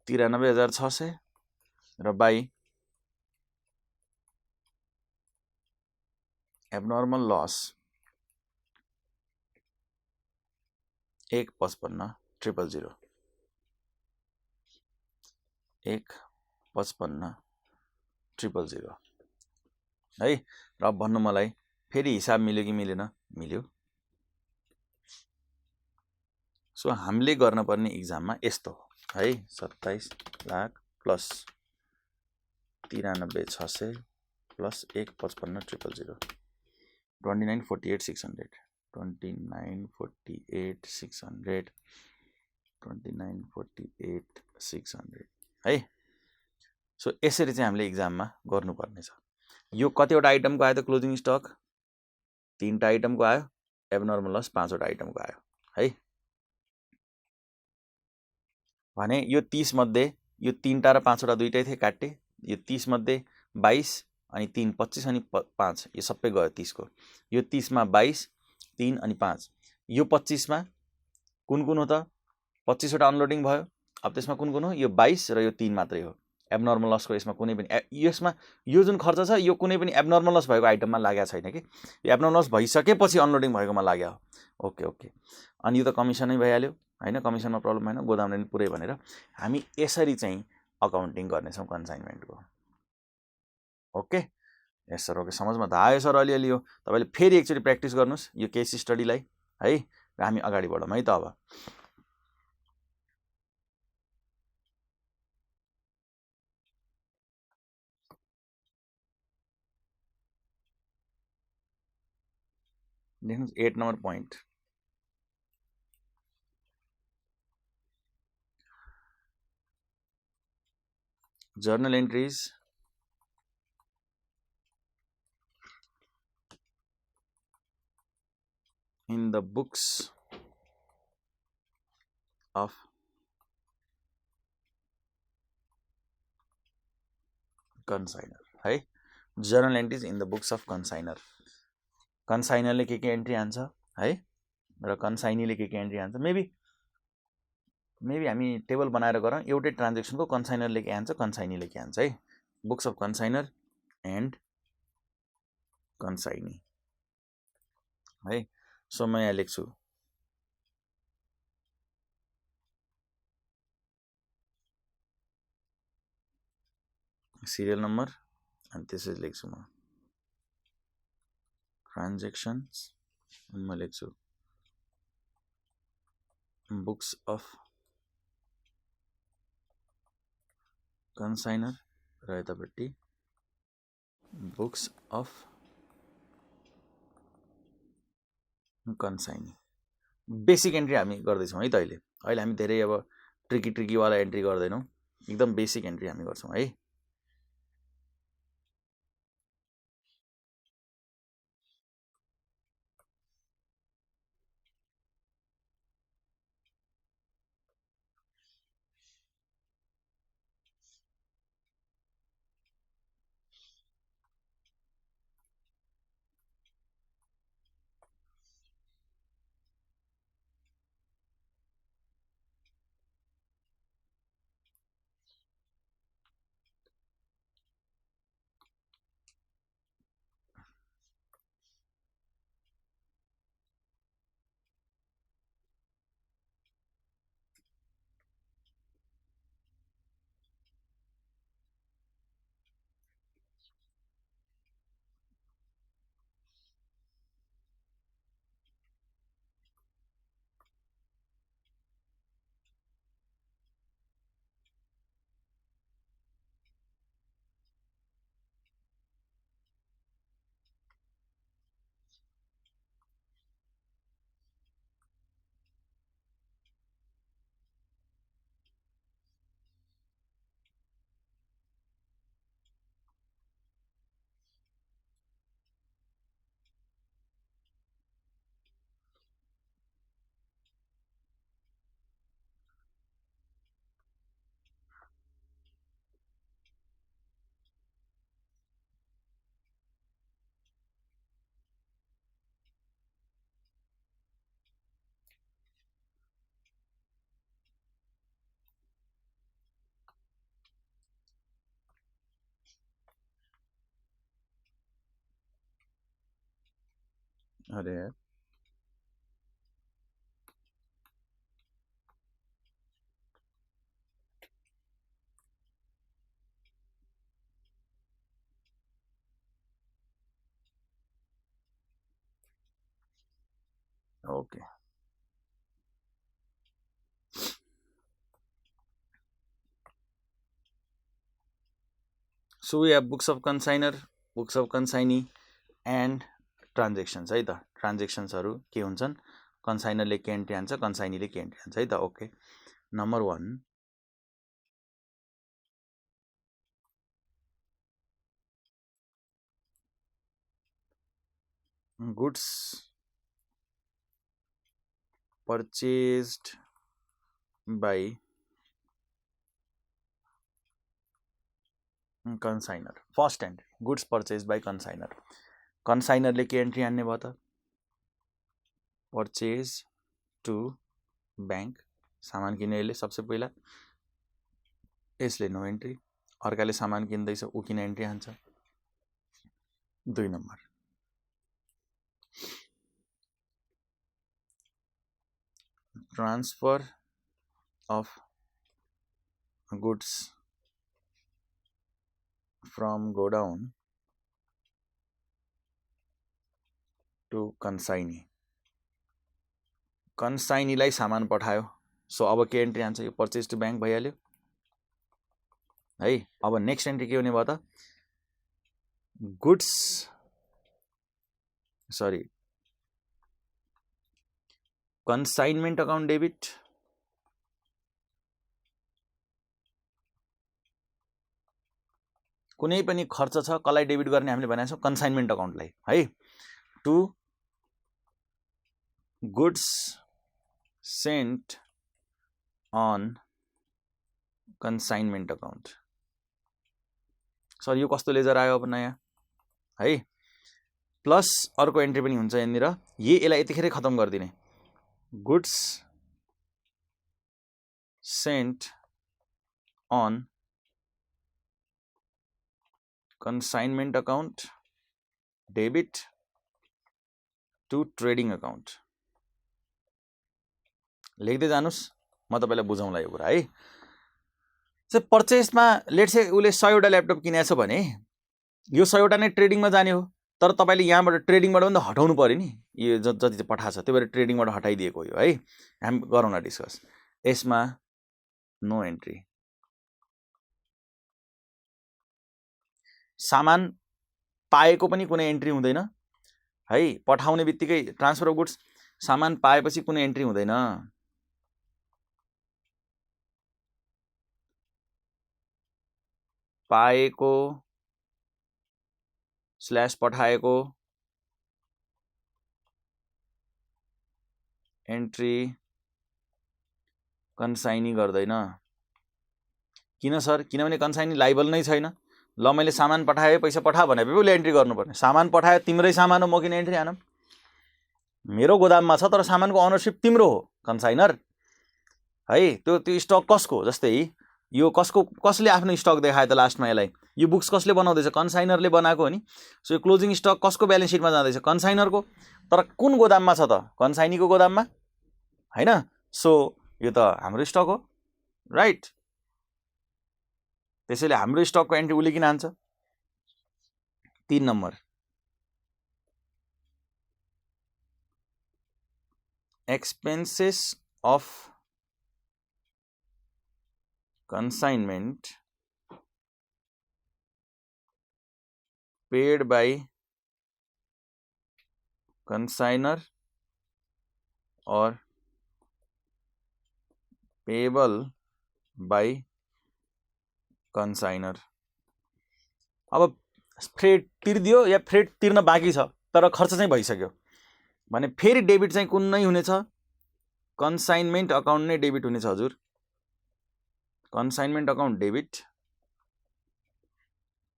93,600 र बाई एबनर्मल लस 1,55,000 1,55,000 है। र अब भन्नु मलाई फेरि हिसाब मिल्यो कि मिलेन? मिल्यो। सो हामीले गर्नुपर्ने इक्जाममा यस्तो है, 27 लाख प्लस 93,600 प्लस 1,55,000 29,48,600 29,48,600 29,48,600 है। सो यसरी चाहिँ हामीले इक्जाममा गर्नुपर्ने छ। यो कतिवटा आइटमको आयो त क्लोजिङ स्टक? 3टा आइटमको आयो। एबनर्मल लस 5वटा आइटमको आयो है। भने यो 30 मध्ये यो 3टा र 5वटा दुईटै थिए, काटे। यो 30 मध्ये 22 अनि 3 25 अनि 5 यो सबै गयो 30 को। यो 30 मा 22 3 अनि 5 यो 25 मा कुन कुन हो त? 25 वटा अनलोडिङ भयो। अब त्यसमा कुन कुन हो? यो 22 र यो 3 मात्रै हो। एबनर्मल लसको यसमा कुनै पनि यसमा यो जुन खर्च छ यो कुनै पनि एबनर्मल लस भएको आइटममा लागेको छैन कि। यो एबनर्मल लस भइसकेपछि अनलोडिङ भएकोमा लाग्यो। Okay okay. अनि यो त कमिसनै भइहाल्यो हैन, कमिसनमा प्रब्लम भएन, गोदाम रेन्ट पुरै भनेर हामी यसरी चाहिँ अकाउन्टिङ गर्नेछौँ कन्साइनमेन्टको। ओके यस सर, ओके समझमा त आयो सर अलिअलि। यो तपाईँले फेरि एकचोटि प्र्याक्टिस गर्नुहोस् यो केस स्टडीलाई है, र हामी अगाडि बढौँ है त। अब लेख्नुहोस् 8 number point. Journal entries in the books of consignor है। Journal entries in the books of consignor. कन्साइनरले के एन्ट्री हान्छ है, र कन्साइनीले के एन्ट्री हान्छ। मेबी हामी टेबल बनाएर गरौँ। एउटै ट्रान्जेक्सनको कन्साइनरले के हान्छ, कन्साइनीले के हान्छ है। बुक्स अफ कन्साइनर एन्ड कन्साइनी है। सो म यहाँ लेख्छु सिरियल नम्बर अनि त्यसरी लेख्छु म ट्रान्जेक्सन्स, अनि म लेख्छु बुक्स अफ कन्साइनर र यतापट्टि बुक्स अफ कन्साइनी। बेसिक एन्ट्री हामी गर्दैछौँ है त। अहिले हामी धेरै अब ट्रिकीवाला एन्ट्री गर्दैनौँ, एकदम बेसिक एन्ट्री हामी गर्छौँ है। अरे यार okay so we have books of consignor books of consignee and transactions है त ट्रान्जेक्सन्सहरू के हुन्छन् कन्साइनरले के एन्ट्री हान्छ कन्साइनीले के एन्ट्री हान्छ है त okay number 1 goods purchased by consignor first entry goods purchase by consignor कन्साइनरले के एन्ट्री हान्ने भयो त पर्चेज टु ब्याङ्क सामान किन्यो यसले सबसे पहिला यसले नो एन्ट्री अर्काले सामान किन्दैछ ऊ किन एन्ट्री हान्छ 2 number transfer of goods from godown to consignee कन्साइनीलाई सामान पठायो सो अब के एन्ट्री हान्छ यो पर्चेज टु ब्याङ्क भइहाल्यो है अब नेक्स्ट एन्ट्री के हुने भयो त goods sorry consignment account debit कुनै पनि खर्च छ कसलाई डेबिट गर्ने हामीले भनेको छौँ कन्साइनमेन्ट अकाउन्टलाई है to goods sent on consignment account sir यो कस्तो लेजर आयो अब नयाँ है प्लस अर्को एन्ट्री पनि हुन्छ यहाँनिर यसलाई यतिखेरै खतम गरिदिने goods sent on consignment account debit to trading account लेख्दै जानुस् म तपाईलाई बुझाउँला यो कुरा है चाहिँ पर्चेसमा लेट से उले 100 वटा ल्यापटप किनेछ भने यो 100 वटा नै ट्रेडिङमा जाने हो तर तपाईले यहाँबाट ट्रेडिङबाट पनि त हटाउनु पर्यो नि यो जति पठाछ त्यो भएर ट्रेडिङबाट हटाइदिएको हो है हामी गरौँ न डिस्कस यसमा नो एन्ट्री सामान पाएको पनि कुनै एन्ट्री हुँदैन है पठाउने बित्तिकै ट्रान्सफर अफ गुड्स सामान पाएपछि कुनै एन्ट्री हुँदैन पाएको स्ल्यास पठाएको एन्ट्री कन्साइनी गर्दैन किन सर किनभने कन्साइनी लाइबल नै छैन ल मैले सामान पठाएँ पैसा पठा भनेपछि उसले एन्ट्री गर्नुपर्ने सामान पठाए तिम्रै सामान हो म किन एन्ट्री हानम मेरो गोदाममा छ तर सामानको ओनरशिप तिम्रो हो कन्साइनर है त्यो स्टक कसको जस्तै यो कसले आफ्नो स्टक देखायो त लास्टमा यसलाई यो बुक्स कसले बनाउँदैछ कन्साइनरले बनाएको हो नि सो यो क्लोजिङ स्टक कसको ब्यालेन्स सिटमा जाँदैछ कन्साइनरको तर कुन गोदाममा छ त कन्साइनीको गोदाममा हैन सो यो त हाम्रो स्टक हो राइट त्यसैले हाम्रो स्टकको एन्ट्री उले किन हान्छ 3 number expenses of consignment paid by consignor or payable by consignor अब फ्रेट तिर्दियो या फ्रेट तिर्न बाँकी छ तर खर्च चाहिँ भइसक्यो भने फेरि डेबिट चाहिँ कुन नै हुनेछ कन्साइनमेन्ट अकाउन्ट नै डेबिट हुनेछ हजुर कन्साइनमेन्ट अकाउन्ट डेबिट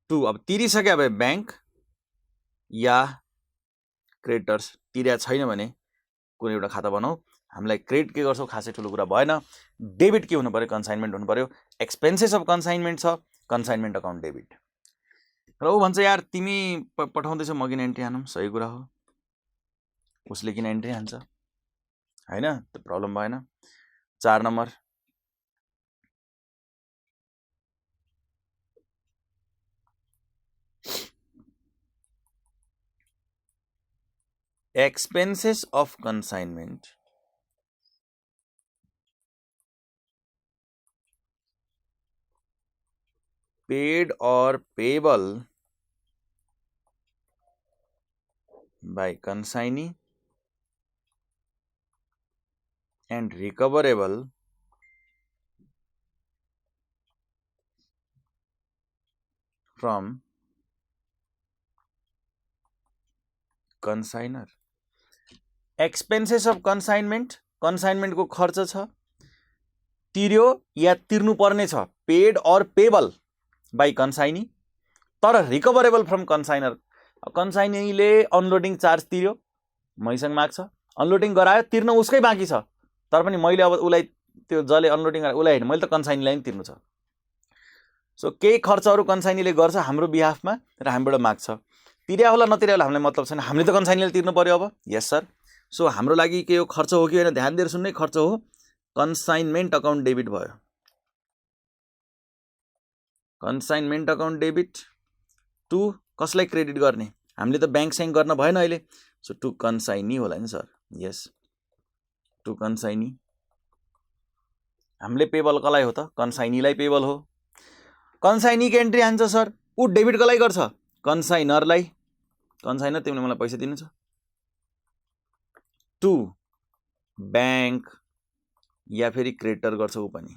टु अब तिरिसक्यो अब ब्याङ्क या क्रेडिटर्स तिर्या छैन भने कुनै एउटा खाता बनाऊ हामीलाई क्रेडिट के गर्छौ खासै ठुलो कुरा भएन डेबिट के हुनु पर्यो कन्साइनमेन्ट हुनु पर्यो एक्सपेन्सेस अफ कन्साइनमेन्ट छ कन्साइनमेन्ट अकाउन्ट डेबिट र ऊ भन्छ यार तिमी पठाउँदैछौ म किन एन्ट्री हानौँ सही कुरा हो उसले किन एन्ट्री हान्छ हैन, त्यो प्रब्लम भएन। 4 number expenses of consignment paid or payable by consignee and recoverable from consignor। Expenses of consignment, कन्साइनमेन्टको खर्च छ, तिर्यो या तिर्नु पर्ने छ, paid or payable by consignee, तर रिकभरेबल फ्रम कन्साइनर। कन्साइनीले अनलोडिङ चार्ज तिर्यो, मैसँग माग्छ, अनलोडिङ गरायो, तिर्न उसकै बाँकी छ, तर पनि मैले अब उसलाई त्यो जसले अनलोडिङ गरायो उसलाई होइन, मैले त कन्साइनीलाई पनि तिर्नु छ। सो केही खर्चहरू कन्साइनीले गर्छ हाम्रो बिहाफमा र हामीबाट माग्छ, तिर्या होला नतिर्या होला हामीलाई मतलब छैन, हामीले त कन्साइनीले तिर्नु पर्यो अब। यस सर। सो हाम्रो लागि के यो खर्च हो कि होइन ध्यान दिएर सुन्नै, खर्च हो। कन्साइनमेन्ट अकाउन्ट डेबिट भयो, कन्साइनमेन्ट अकाउन्ट डेबिट टु कसलाई क्रेडिट गर्ने, हामीले त ब्याङ्क स्याङ्क गर्न भएन अहिले, सो टु कन्साइनी होला नि सर। Yes, to कन्साइनी। हामीले पेबल कसलाई हो त, कन्साइनीलाई पेबल हो। कन्साइनीको एन्ट्री हान्छ सर, ऊ डेबिट कसलाई गर्छ, कन्साइनरलाई, कन्साइनर तिमीले मलाई पैसा दिनु छ, टु ब्याङ्क या फेरि क्रेडिटर गर्छ ऊ पनि।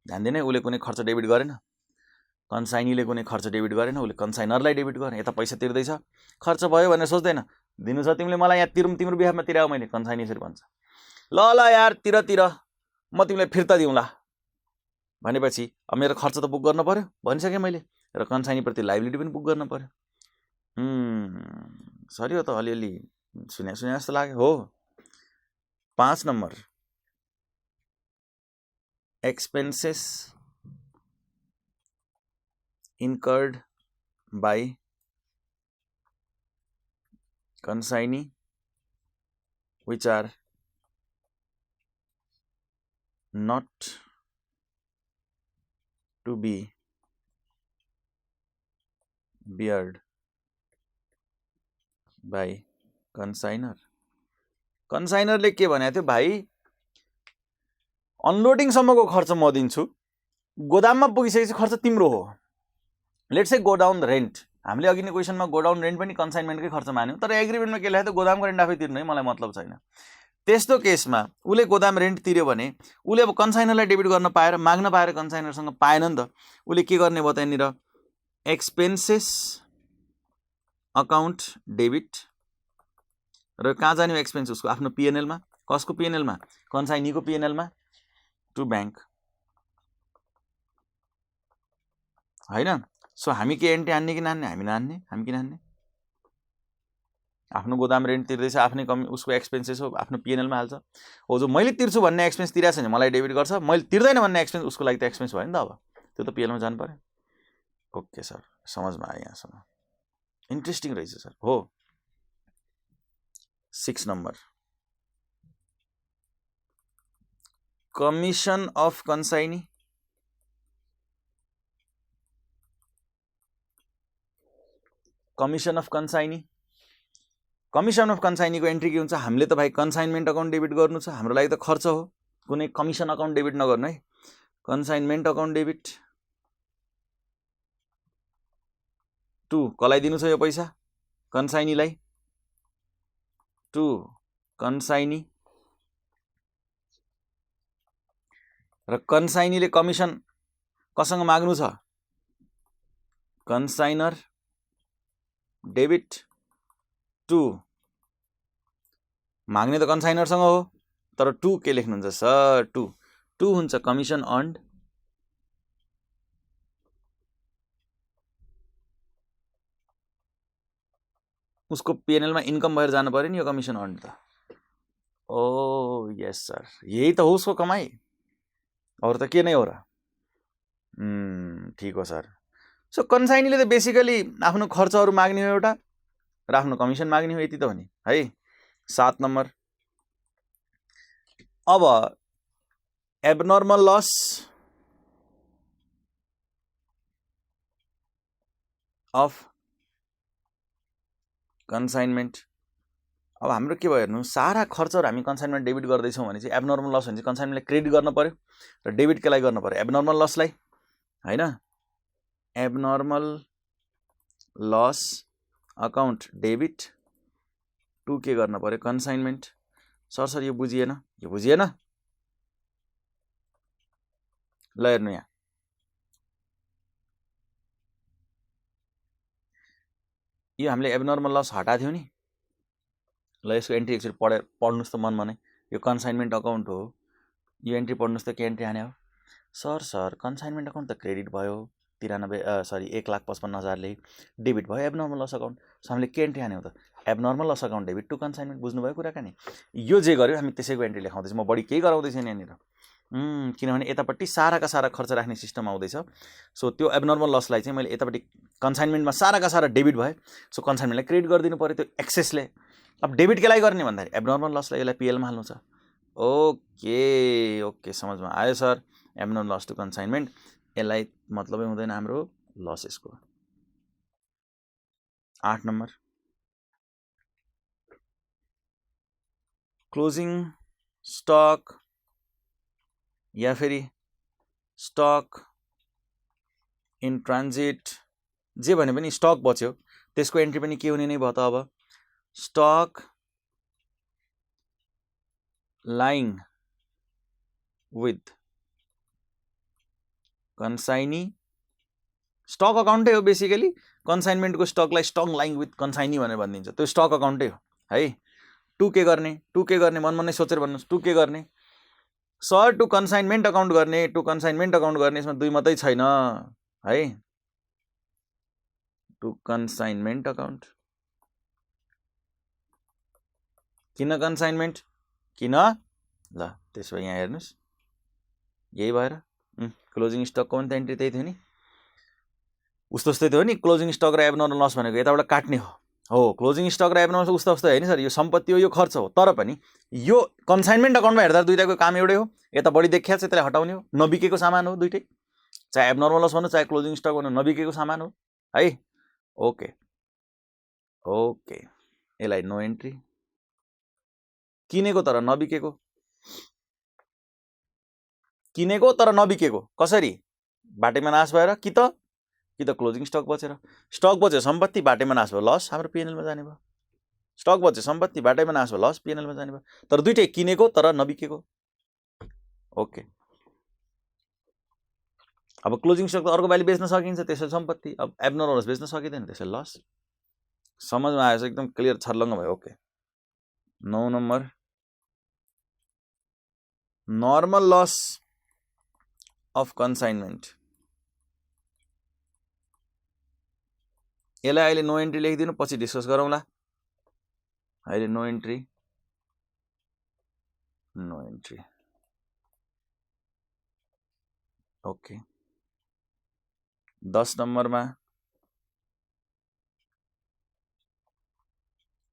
ध्यान दिने, उसले कुनै खर्च डेबिट गरेन, कन्साइनीले कुनै खर्च डेबिट गरेन, उसले कन्साइनरलाई डेबिट गरेन। यता पैसा तिर्दैछ, खर्च भयो भनेर सोच्दैन, दिनु छ तिमीले मलाई यहाँ तिरौँ, तिम्रो बिहाफमा तिराऊ मैले, कन्साइनी यसरी भन्छ, ल ल यार तिर म तिमीलाई फिर्ता दिउँला भनेपछि अब मेरो खर्च त बुक गर्न पर्यो भनिसकेँ मैले, र कन्साइनीप्रति लाइबिलिटी पनि बुक गर्न पर्यो। सरी हो त, अलिअलि सुने जस्तो लाग्यो हो। 5 number expenses incurred by consignee which are not to be beared by consignor। कन्साइनरले के भनेको थियो भाइ, अनलोडिङसम्मको खर्च म दिन्छु, गोदाममा पुगिसकेपछि खर्च तिम्रो हो। लेट्स से गोडाउन रेन्ट, हामीले अघि नै क्वेसनमा गोडाउन रेन्ट पनि कन्साइनमेन्टकै खर्च मान्यौँ, तर एग्रिमेन्टमा के लेख्यो त गोदामको रेन्ट आफै तिर्नु है, मलाई मतलब छैन। त्यस्तो केसमा उसले गोदाम रेन्ट तिर्यो भने उसले अब कन्साइनरलाई डेबिट गर्न पाएर, माग्न पाएर कन्साइनरसँग पाएन नि त, उसले के गर्ने भयो त यहाँनिर, एक्सपेन्सेस अकाउन्ट डेबिट, र कहाँ जाने हो एक्सपेन्स, उसको आफ्नो पिएनएलमा, कसको पिएनएलमा, कन्साइनीको पिएनएलमा, टु ब्याङ्क होइन। सो हामी के एन्ट्री हान्ने कि नान्ने, हामी नान्ने, हामी किन हान्ने, आफ्नो गोदाम रेन्ट तिर्दैछ, आफ्नै उसको एक्सपेन्सेस हो, आफ्नो पिएनएलमा हाल्छ। हो जो मैले तिर्छु भन्ने एक्सपेन्स तिरेको छ भने मलाई डेबिट गर्छ, मैले तिर्दैन भन्ने एक्सपेन्स उसको लागि त एक्सपेन्स भयो नि त, अब त्यो त पिएनएलमा जानु पर्यो। ओके सर, समझमा आयो यहाँसम्म, इन्ट्रेस्टिङ रहेछ सर हो। 6 नम्बर commission of consignee, commission of consignee, commission of कन्साइनीको एन्ट्री के हुन्छ, हामीले त भाइ कन्साइनमेन्ट अकाउन्ट डेबिट गर्नु छ, हाम्रो लागि त खर्च हो, कुनै कमिसन अकाउन्ट डेबिट नगर्नु है, कन्साइनमेन्ट अकाउन्ट डेबिट टु कसलाई दिनु छ यो पैसा, कन्साइनीलाई, टु कन्साइनी, र कन्साइनीले कमिसन कसँग माग्नु छ, कन्साइनर, डेबिट टु, माग्ने त कन्साइनरसँग हो, तर टु के लेख्नुहुन्छ सर, टु हुन्छ कमिसन अर्न्ड, उसको पिएनएलमा इन्कम भएर जानु पर्यो नि यो कमिसन अर्न्ड त। ओ यस सर, यही त हो उसको कमाई, अरू त के नै हो र। ठिक हो सर। सो कन्साइनीले त बेसिकली आफ्नो खर्चहरू माग्ने हो एउटा र आफ्नो कमिसन माग्ने हो, यति त हो नि है। 7 नम्बर, अब एबनर्मल लस अफ कन्साइनमेन्ट। अब हाम्रो के भयो हेर्नु, सारा खर्चहरू हामी कन्साइनमेन्ट डेबिट गर्दैछौँ भने चाहिँ एबनर्मल लस भने चाहिँ कन्साइनमेन्टलाई क्रेडिट गर्नु पर्यो र डेबिट केलाई गर्नु पर्यो, एबनर्मल लसलाई हैन। Abnormal loss account debit to के गर्न पर्यो, कन्साइनमेन्ट। सर यो बुझिएन, यो बुझिएन। ल हेर्नु यहाँ, यो हामीले एबनर्मल लस हटाएको थियौँ नि। ल यसको एन्ट्री एकचोटि पढ्नुहोस् त मनमा नै, यो कन्साइनमेन्ट अकाउन्ट हो, यो एन्ट्री पढ्नुहोस् त के एन्ट्री हाने हो। सर कन्साइनमेन्ट अकाउन्ट त क्रेडिट भयो 1,55,000ले, डेबिट भयो एबनर्मल लस अकाउन्ट। सो हामीले के एन्ट्री हाने हो त, abnormal loss account debit to consignment. बुझ्नुभयो कुराकानी? यो जे गर्यो हामी त्यसैको एन्ट्री लेखाउँदैछौँ, म बढी केही गराउँदैछैन यहाँनिर। किनभने यतापट्टि साराका सारा खर्च राख्ने सिस्टम आउँदैछ। सो त्यो एबनर्मल लसलाई चाहिँ मैले यतापट्टि कन्साइनमेन्टमा साराका सारा डेबिट भयो, सो कन्साइनमेन्टलाई क्रेडिट गरिदिनु पऱ्यो त्यो एक्सेसले। अब डेबिट केलाई गर्ने भन्दाखेरि एबनर्मल लसलाई, यसलाई पिएलमा हाल्नु छ। ओके समझमा आयो sir. Abnormal loss to consignment, यसलाई मतलबै हुँदैन हाम्रो लस यसको। 8 नम्बर, क्लोजिङ स्टक या फेरि स्टक इन ट्रान्जिट, जे भने पनि स्टक बच्यो त्यसको एन्ट्री पनि के हुने नै भयो त। अब स्टक लाइङ विथ कन्साइनी, स्टक अकाउन्टै हो बेसिकली। कन्साइनमेन्टको स्टकलाई स्टक लाइङ विथ कन्साइनी भनेर भनिदिन्छ, त्यो स्टक अकाउन्टै हो है। टु के गर्ने मनमा नै सोचेर भन्नुहोस्, टु के गर्ने सर, टु कन्साइनमेन्ट अकाउन्ट गर्ने, टु कन्साइनमेन्ट अकाउन्ट गर्ने, यसमा दुई मात्रै छैन है। टु कन्साइनमेन्ट अकाउन्ट, किन कन्साइनमेन्ट, किन? ल त्यसो भए यहाँ हेर्नुहोस्, यही भएर क्लोजिङ स्टकको पनि त एन्ट्री त्यही थियो नि, उस्तो उस्तै थियो नि। क्लोजिङ स्टक र एबनर्मल लस भनेको यताबाट काट्ने हो। क्लोजिङ स्टक र एबनर्मल उस्तो उस्तो होइन सर, यो सम्पत्ति हो, यो खर्च हो। तर पनि यो कन्साइनमेन्ट अकाउन्टमा हेर्दा दुइटाको काम एउटै हो। यता बढी देखिया चाहिँ त्यसलाई हटाउने हो, नबिकेको सामान हो दुइटै, चाहे एबनर्मल लस भन्नु चाहे क्लोजिङ स्टक भन्नु, नबिकेको सामान हो है। ओके यसलाई नो एन्ट्री। किनेको तर नबिकेको, किनेको तर नबिकेको कसरी? बाटैमा नाश भएर, कि त क्लोजिङ स्टक बचेर। स्टक बच्यो सम्पत्ति, बाटैमा नाश भयो लस, हाम्रो पिएनएलमा जाने भयो। स्टक बच्यो सम्पत्ति, बाटैमा नाश भयो लस, पिएनएलमा जाने भयो। तर दुइटै किनेको तर नबिकेको। ओके, अब क्लोजिङ स्टक त अर्को बाइले बेच्न सकिन्छ, त्यसै सम्पत्ति। अब एबनर्मल लस बेच्न सकिँदैन, त्यसै लस। समझमा आएछ? एकदम क्लियर छर्लङ्ग भयो। Okay, 9 number, normal loss of consignment. यसलाई अहिले नो एन्ट्री लेखिदिनु, पछि डिस्कस गरौँला। अहिले no entry, no entry. Okay, 10 नम्बरमा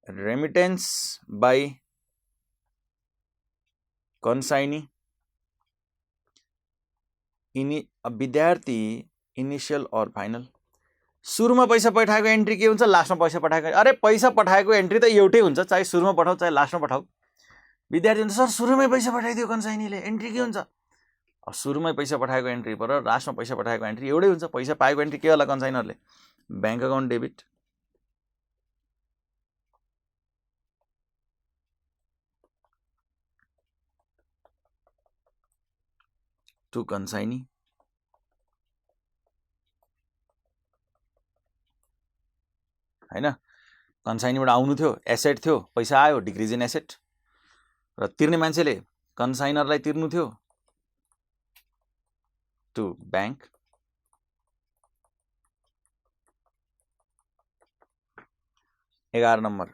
रेमिटेन्स बाई कन्साइनी, विद्यार्थी इनिसियल और फाइनल। सुरुमा पैसा पठाएको एन्ट्री के हुन्छ, लास्टमा पैसा पठाएको। अरे पैसा पठाएको एन्ट्री त एउटै हुन्छ, चाहे सुरुमा पठाऊ चाहे लास्टमा पठाऊ। विद्यार्थी हुन्छ सर सुरुमै पैसा पठाइदियो कन्साइनीले, एन्ट्री के हुन्छ? सुरुमै पैसा पठाएको एन्ट्री पर लास्टमा पैसा पठाएको एन्ट्री एउटै हुन्छ। पैसा पाएको एन्ट्री के होला कन्साइनरले? Bank account debit. To consignee, हैन? कन्साइनीबाट आउनु थियो, एसेट थियो, पैसा आयो, डिक्रिज इन एसेट। र तिर्ने मान्छेले कन्साइनरलाई तिर्नु थियो, टु ब्याङ्क। एघार नम्बर,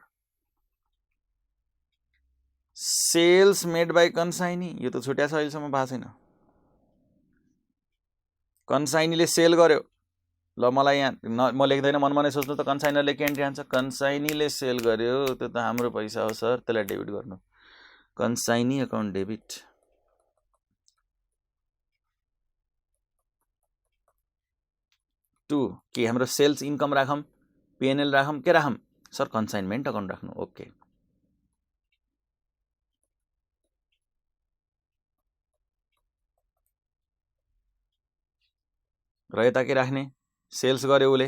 सेल्स मेड बाई कन्साइनी। यो त छुट्या छ, अहिलेसम्म भएको छैन। कन्साइनीले सेल गर्यो, ल मलाई यहाँ म लेख्दैन, मनमनै सोच्नु त कन्साइनरले के एन्ट्री हान्छ, कन्साइनीले सेल गर्यो त्यो त हाम्रो पैसा हो सर, त्यसलाई डेबिट गर्नु, कन्साइनी अकाउन्ट डेबिट। टू के हाम्रो सेल्स इन्कम राखौँ, पिएनएल राखौँ, के राखौँ सर, कन्साइनमेन्ट अकाउन्ट राख्नु। ओके, र यता के राख्ने, सेल्स गर्यो उसले,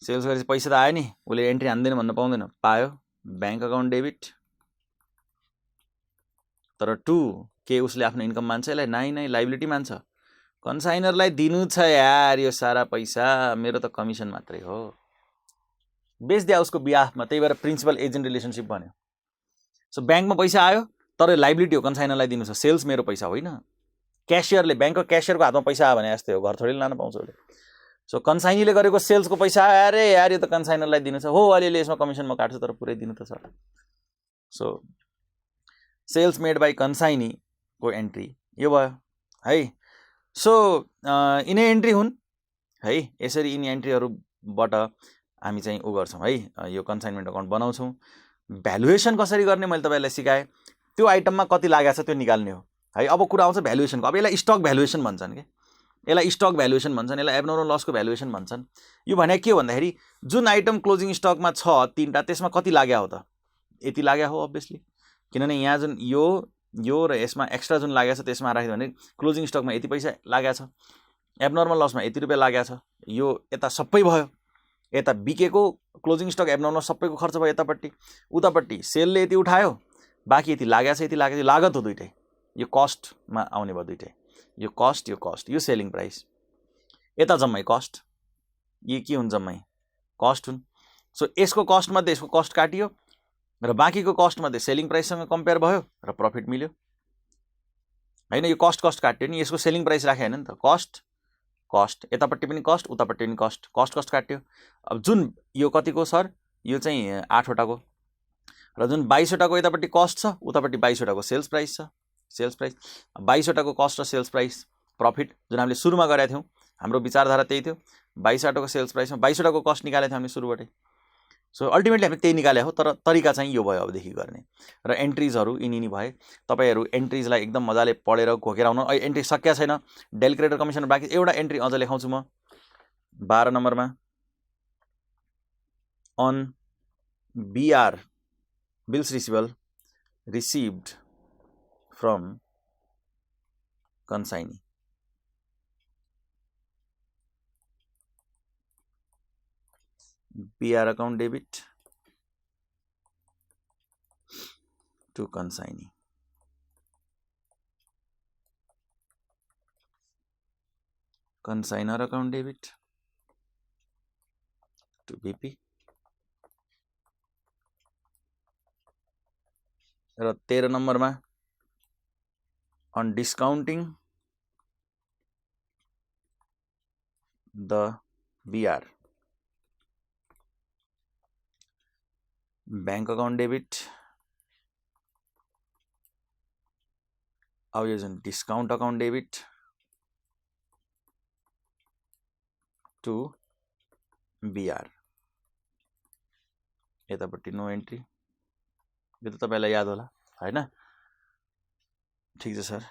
सेल्स गरेपछि पैसा त आयो नि, उसले एन्ट्री हान्दैन भन्न पाउँदैन, पायो, ब्याङ्क अकाउन्ट डेबिट। तर टू के उसले आफ्नो इन्कम मान्छ, यसलाई नाइ लाइबिलिटी मान्छ, कन्साइनरलाई दिनु छ यार यो सारा पैसा, मेरो त कमिसन मात्रै हो, बेच्दिया उसको बिहाफमा, त्यही भएर प्रिन्सिपल एजेन्ट रिलेसनसिप भन्यो। सो ब्याङ्कमा पैसा आयो तर लाइबिलिटी हो, कन्साइनरलाई दिनु छ, सेल्स मेरो पैसा होइन। क्यासियरले, ब्याङ्कको क्यासियरको हातमा पैसा आयो भने यस्तै हो, घर थोरै लान पाउँछ उसले। सो कन्साइनीले गरेको सेल्सको पैसा आयो, अरे यार यो त कन्साइनरलाई दिनु छ, हो अलिअलि यसमा कमिसन म काट्छु तर पुरै दिनु त छ। सो सेल्स मेड बाई कन्साइनीको एन्ट्री यो भयो है। सो यिनै एन्ट्री हुन् है, यसरी यिनी एन्ट्रीहरूबाट हामी चाहिँ उ गर्छौँ है, यो कन्साइनमेन्ट अकाउन्ट बनाउँछौँ। भ्यालुएसन कसरी गर्ने मैले तपाईँलाई सिकाएँ, त्यो आइटममा कति लागेको छ त्यो निकाल्ने हो है। अब कुरा आउँछ भ्यालुएसनको, अब यसलाई स्टक भ्यालुएसन भन्छन् कि, यसलाई स्टक भ्यालुएसन भन्छन्, यसलाई एब्नर्मल लसको भ्यालुएसन भन्छन्। यो भने के हो भन्दाखेरि जुन आइटम क्लोजिङ स्टकमा छ 3टा, त्यसमा कति लाग्या हो त, यति लाग्या हो अभियसली, किनभने यहाँ जुन यो र यसमा एक्स्ट्रा जुन लागेको छ त्यसमा राख्यो भने क्लोजिङ स्टकमा यति पैसा लागेको छ, एब्नर्मल लसमा यति रुपियाँ लागेको छ, यो यता सबै भयो, यता बिकेको क्लोजिङ स्टक एब्नर्मल सबैको खर्च भयो यतापट्टि, उतापट्टि सेलले यति उठायो, बाँकी यति लागेको छ, यति लागेको छ, लागत हो दुइटै, यो कस्टमा आउने भयो दुइटै, यो कस्ट, यो सेलिङ प्राइस, यता जम्मै कस्ट, यो के हुन् जम्मै कस्ट हुन्। सो यसको कस्टमध्ये यसको कस्ट काटियो र बाँकीको कस्टमध्ये सेलिङ प्राइससँग कम्पेयर भयो र प्रफिट मिल्यो होइन। यो कस्ट काट्यो नि, यसको सेलिङ प्राइस राख्यो होइन नि त, कस्ट यतापट्टि पनि कस्ट, उतापट्टि पनि कस्ट काट्यो। अब जुन यो कतिको सर, यो चाहिँ 8वटाको, र जुन 22वटाको यतापट्टि कस्ट छ, उतापट्टि 22वटाको सेल्स प्राइस छ, सेल्स प्राइस 22वटाको कस्ट र सेल्स प्राइस प्रफिट जुन हामीले सुरुमा गरेका थियौँ, हाम्रो विचारधारा त्यही थियो, 22वटाको सेल्स प्राइसमा 22वटाको कस्ट निकालेको थियौँ हामीले सुरुबाटै। सो अल्टिमेटली हामीले त्यही निकाले हो, तर तरिका चाहिँ यो भयो अबदेखि गर्ने। र एन्ट्रिजहरू यिनी भए, तपाईँहरू एन्ट्रिजलाई एकदम मजाले पढेर घोकेर आउनु। एन्ट्री सकिया छैन, डेल क्रेडिट कमिसन बाँकी, एउटा एन्ट्री अझ लेखाउँछु म 12 नम्बरमा, on BR bills receivable received from consignee, BR account debit to consignee, consignor account debit to BP, र 13 नम्बरमा on discounting the BR bank account debit. अब यो जुन discount account debit to BR, यतापट्टि नो एन्ट्री, यो त तपाईँलाई याद होला होइन। ठिक छ सर,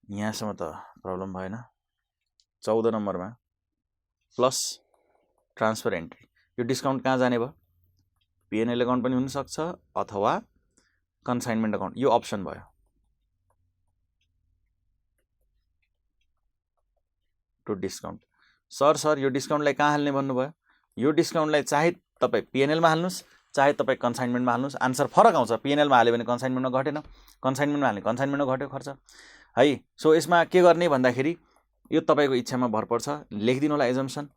यहाँसम्म त प्रब्लम भएन। 14 नम्बरमा प्लस ट्रान्सफर एन्ट्री, यो डिस्काउन्ट कहाँ जाने भयो, पिएनएल अकाउन्ट पनि हुनसक्छ अथवा कन्साइनमेन्ट अकाउन्ट, यो अप्सन भयो। टु डिस्काउन्ट, सर यो डिस्काउन्टलाई कहाँ हाल्ने भन्नुभयो, यो डिस्काउन्टलाई चाहे तपाईँ पिएनएलमा हाल्नुहोस्, चाहे तपाईँ कन्साइनमेन्टमा हाल्नुहोस्, आन्सर फरक आउँछ। पिएनएलमा हाल्यो भने कन्साइनमेन्टमा घटेन, कन्साइनमेन्टमा हाल्ने कन्साइनमेन्टमा घट्यो खर्च है। सो यसमा के गर्ने भन्दाखेरि यो तपाईँको इच्छामा भर पर्छ। लेखिदिनु होला assumption,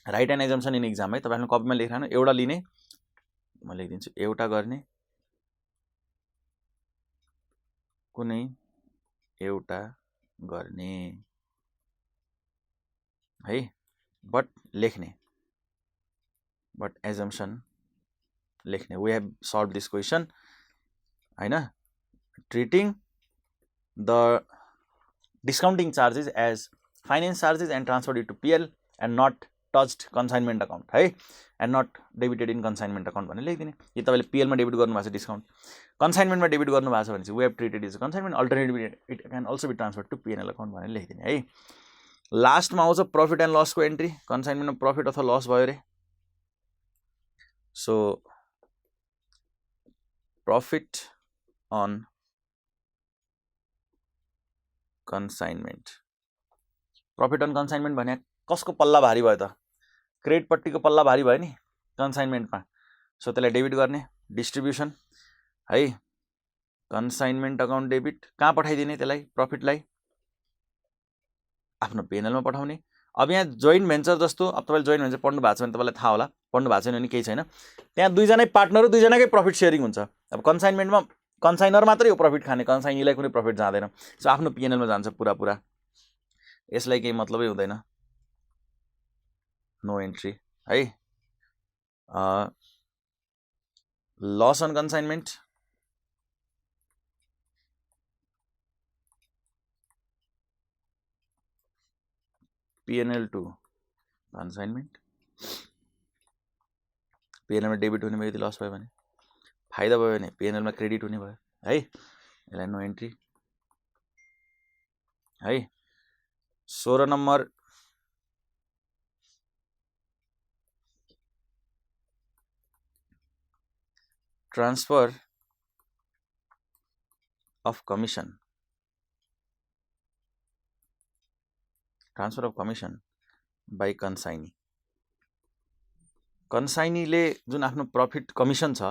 right and assumption in exam है, तपाईँले कपीमा लेखिरहनु, एउटा लिने, म लेखिदिन्छु, एउटा गर्ने, कुनै एउटा गर्ने है, बट लेख्ने, बट एजम्सन लेख्ने। We have solve this question होइन। Treating the discounting charges as finance charges and transfer it to PL and not touched consignment account है and not debited in consignment account भनेर लेखिदिने। यो तपाईँले पिएलमा debit गर्नुभएको छ discount, कन्साइनमेन्टमा debit गर्नुभएको छ भने चाहिँ we have treated is consignment, alternatively it can also be transfer to PNL account भनेर लेखिदिने है। लास्टमा आउँछ प्रफिट एन्ड लसको एन्ट्री, कन्साइनमेन्टमा प्रफिट अथवा लस भयो अरे, so profit on consignment. Profit on consignment भने कसको पल्ला भारी भयो त? क्रेडिटपट्टिको पल्ला भारी भयो नि कन्साइनमेन्टमा, सो त्यसलाई डेबिट गर्ने, डिस्ट्रिब्युसन है, कन्साइनमेन्ट अकाउन्ट डेबिट, कहाँ पठाइदिने त्यसलाई, प्रफिटलाई आफ्नो पिएनएलमा पठाउने। अब यहाँ जोइन्ट भेन्चर जस्तो, अब तपाईँले जोइन्ट भेन्चर पढ्नु भएको छ भने तपाईँलाई थाहा होला, पढ्नु भएको छैन भने केही छैन, त्यहाँ दुईजनै पार्टनर हो, दुईजनाकै प्रफिट सेयरिङ हुन्छ। अब कन्साइनमेन्टमा कन्साइनर मात्रै हो प्रफिट खाने, कन्साइनीलाई कुनै प्रफिट जाँदैन, सो आफ्नो पिएनएलमा जान्छ पुरा। यसलाई केही मतलबै हुँदैन, नो एन्ट्री है। Loss on consignment, पिएनएल to consignment, पिएनएलमा debit हुने भयो यदि लस भयो भने, फाइदा भयो भने पिएनएलमा क्रेडिट हुने भयो है, यसलाई नो एन्ट्री है। 16 नम्बर transfer of commission, transfer of commission by consignee. कन्साइनीले जुन आफ्नो प्रफिट कमिसन छ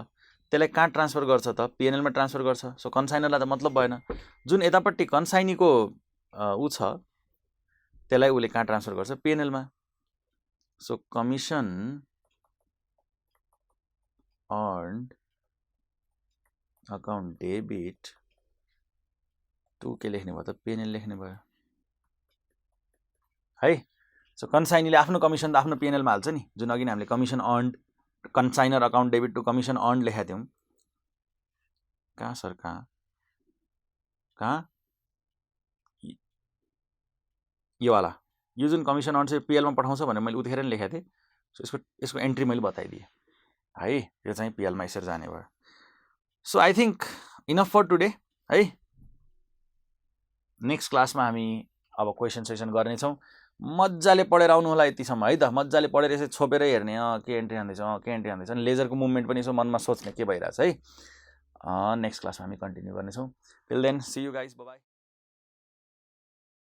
त्यसलाई कहाँ ट्रान्सफर गर्छ त? पिएनएलमा ट्रान्सफर गर्छ, सो कन्साइनरलाई त मतलब भएन। जुन यतापट्टि कन्साइनीको ऊ छ त्यसलाई उसले कहाँ ट्रान्सफर गर्छ? पिएनएलमा। So commission earned account debit to के लेख्ने भयो त? पिएनएल लेख्ने भयो है। सो कन्साइनीले आफ्नो कमिसन त आफ्नो पिएनएलमा हाल्छ नि, जुन अघि नै हामीले commission earned, consignor account debit to commission earned लेखेका थियौँ। कहाँ सर, कहाँ यो वाला, यो जुन कमिसन अर्न्ड चाहिँ पिएलमा पठाउँछ भनेर मैले उतिखेर नै लेखेको थिएँ, सो यसको एन्ट्री मैले बताइदिएँ है, यो चाहिँ पिएलमा यसरी जाने भयो। So I think enough for today है। नेक्स्ट क्लासमा हामी अब क्वेसन सेसन गर्नेछौँ। मजाले पढेर आउनु होला यतिसम्म है त, मजाले पढेर यसरी छोपेरै हेर्ने, के एन्ट्री हान्दैछ, के एन्ट्री हान्दैछ, लेजरको मुभमेन्ट पनि यसो मनमा सोच्ने के भइरहेछ है। नेक्स्ट क्लासमा हामी कन्टिन्यू गर्नेछौँ। Till then see you guys, bye by.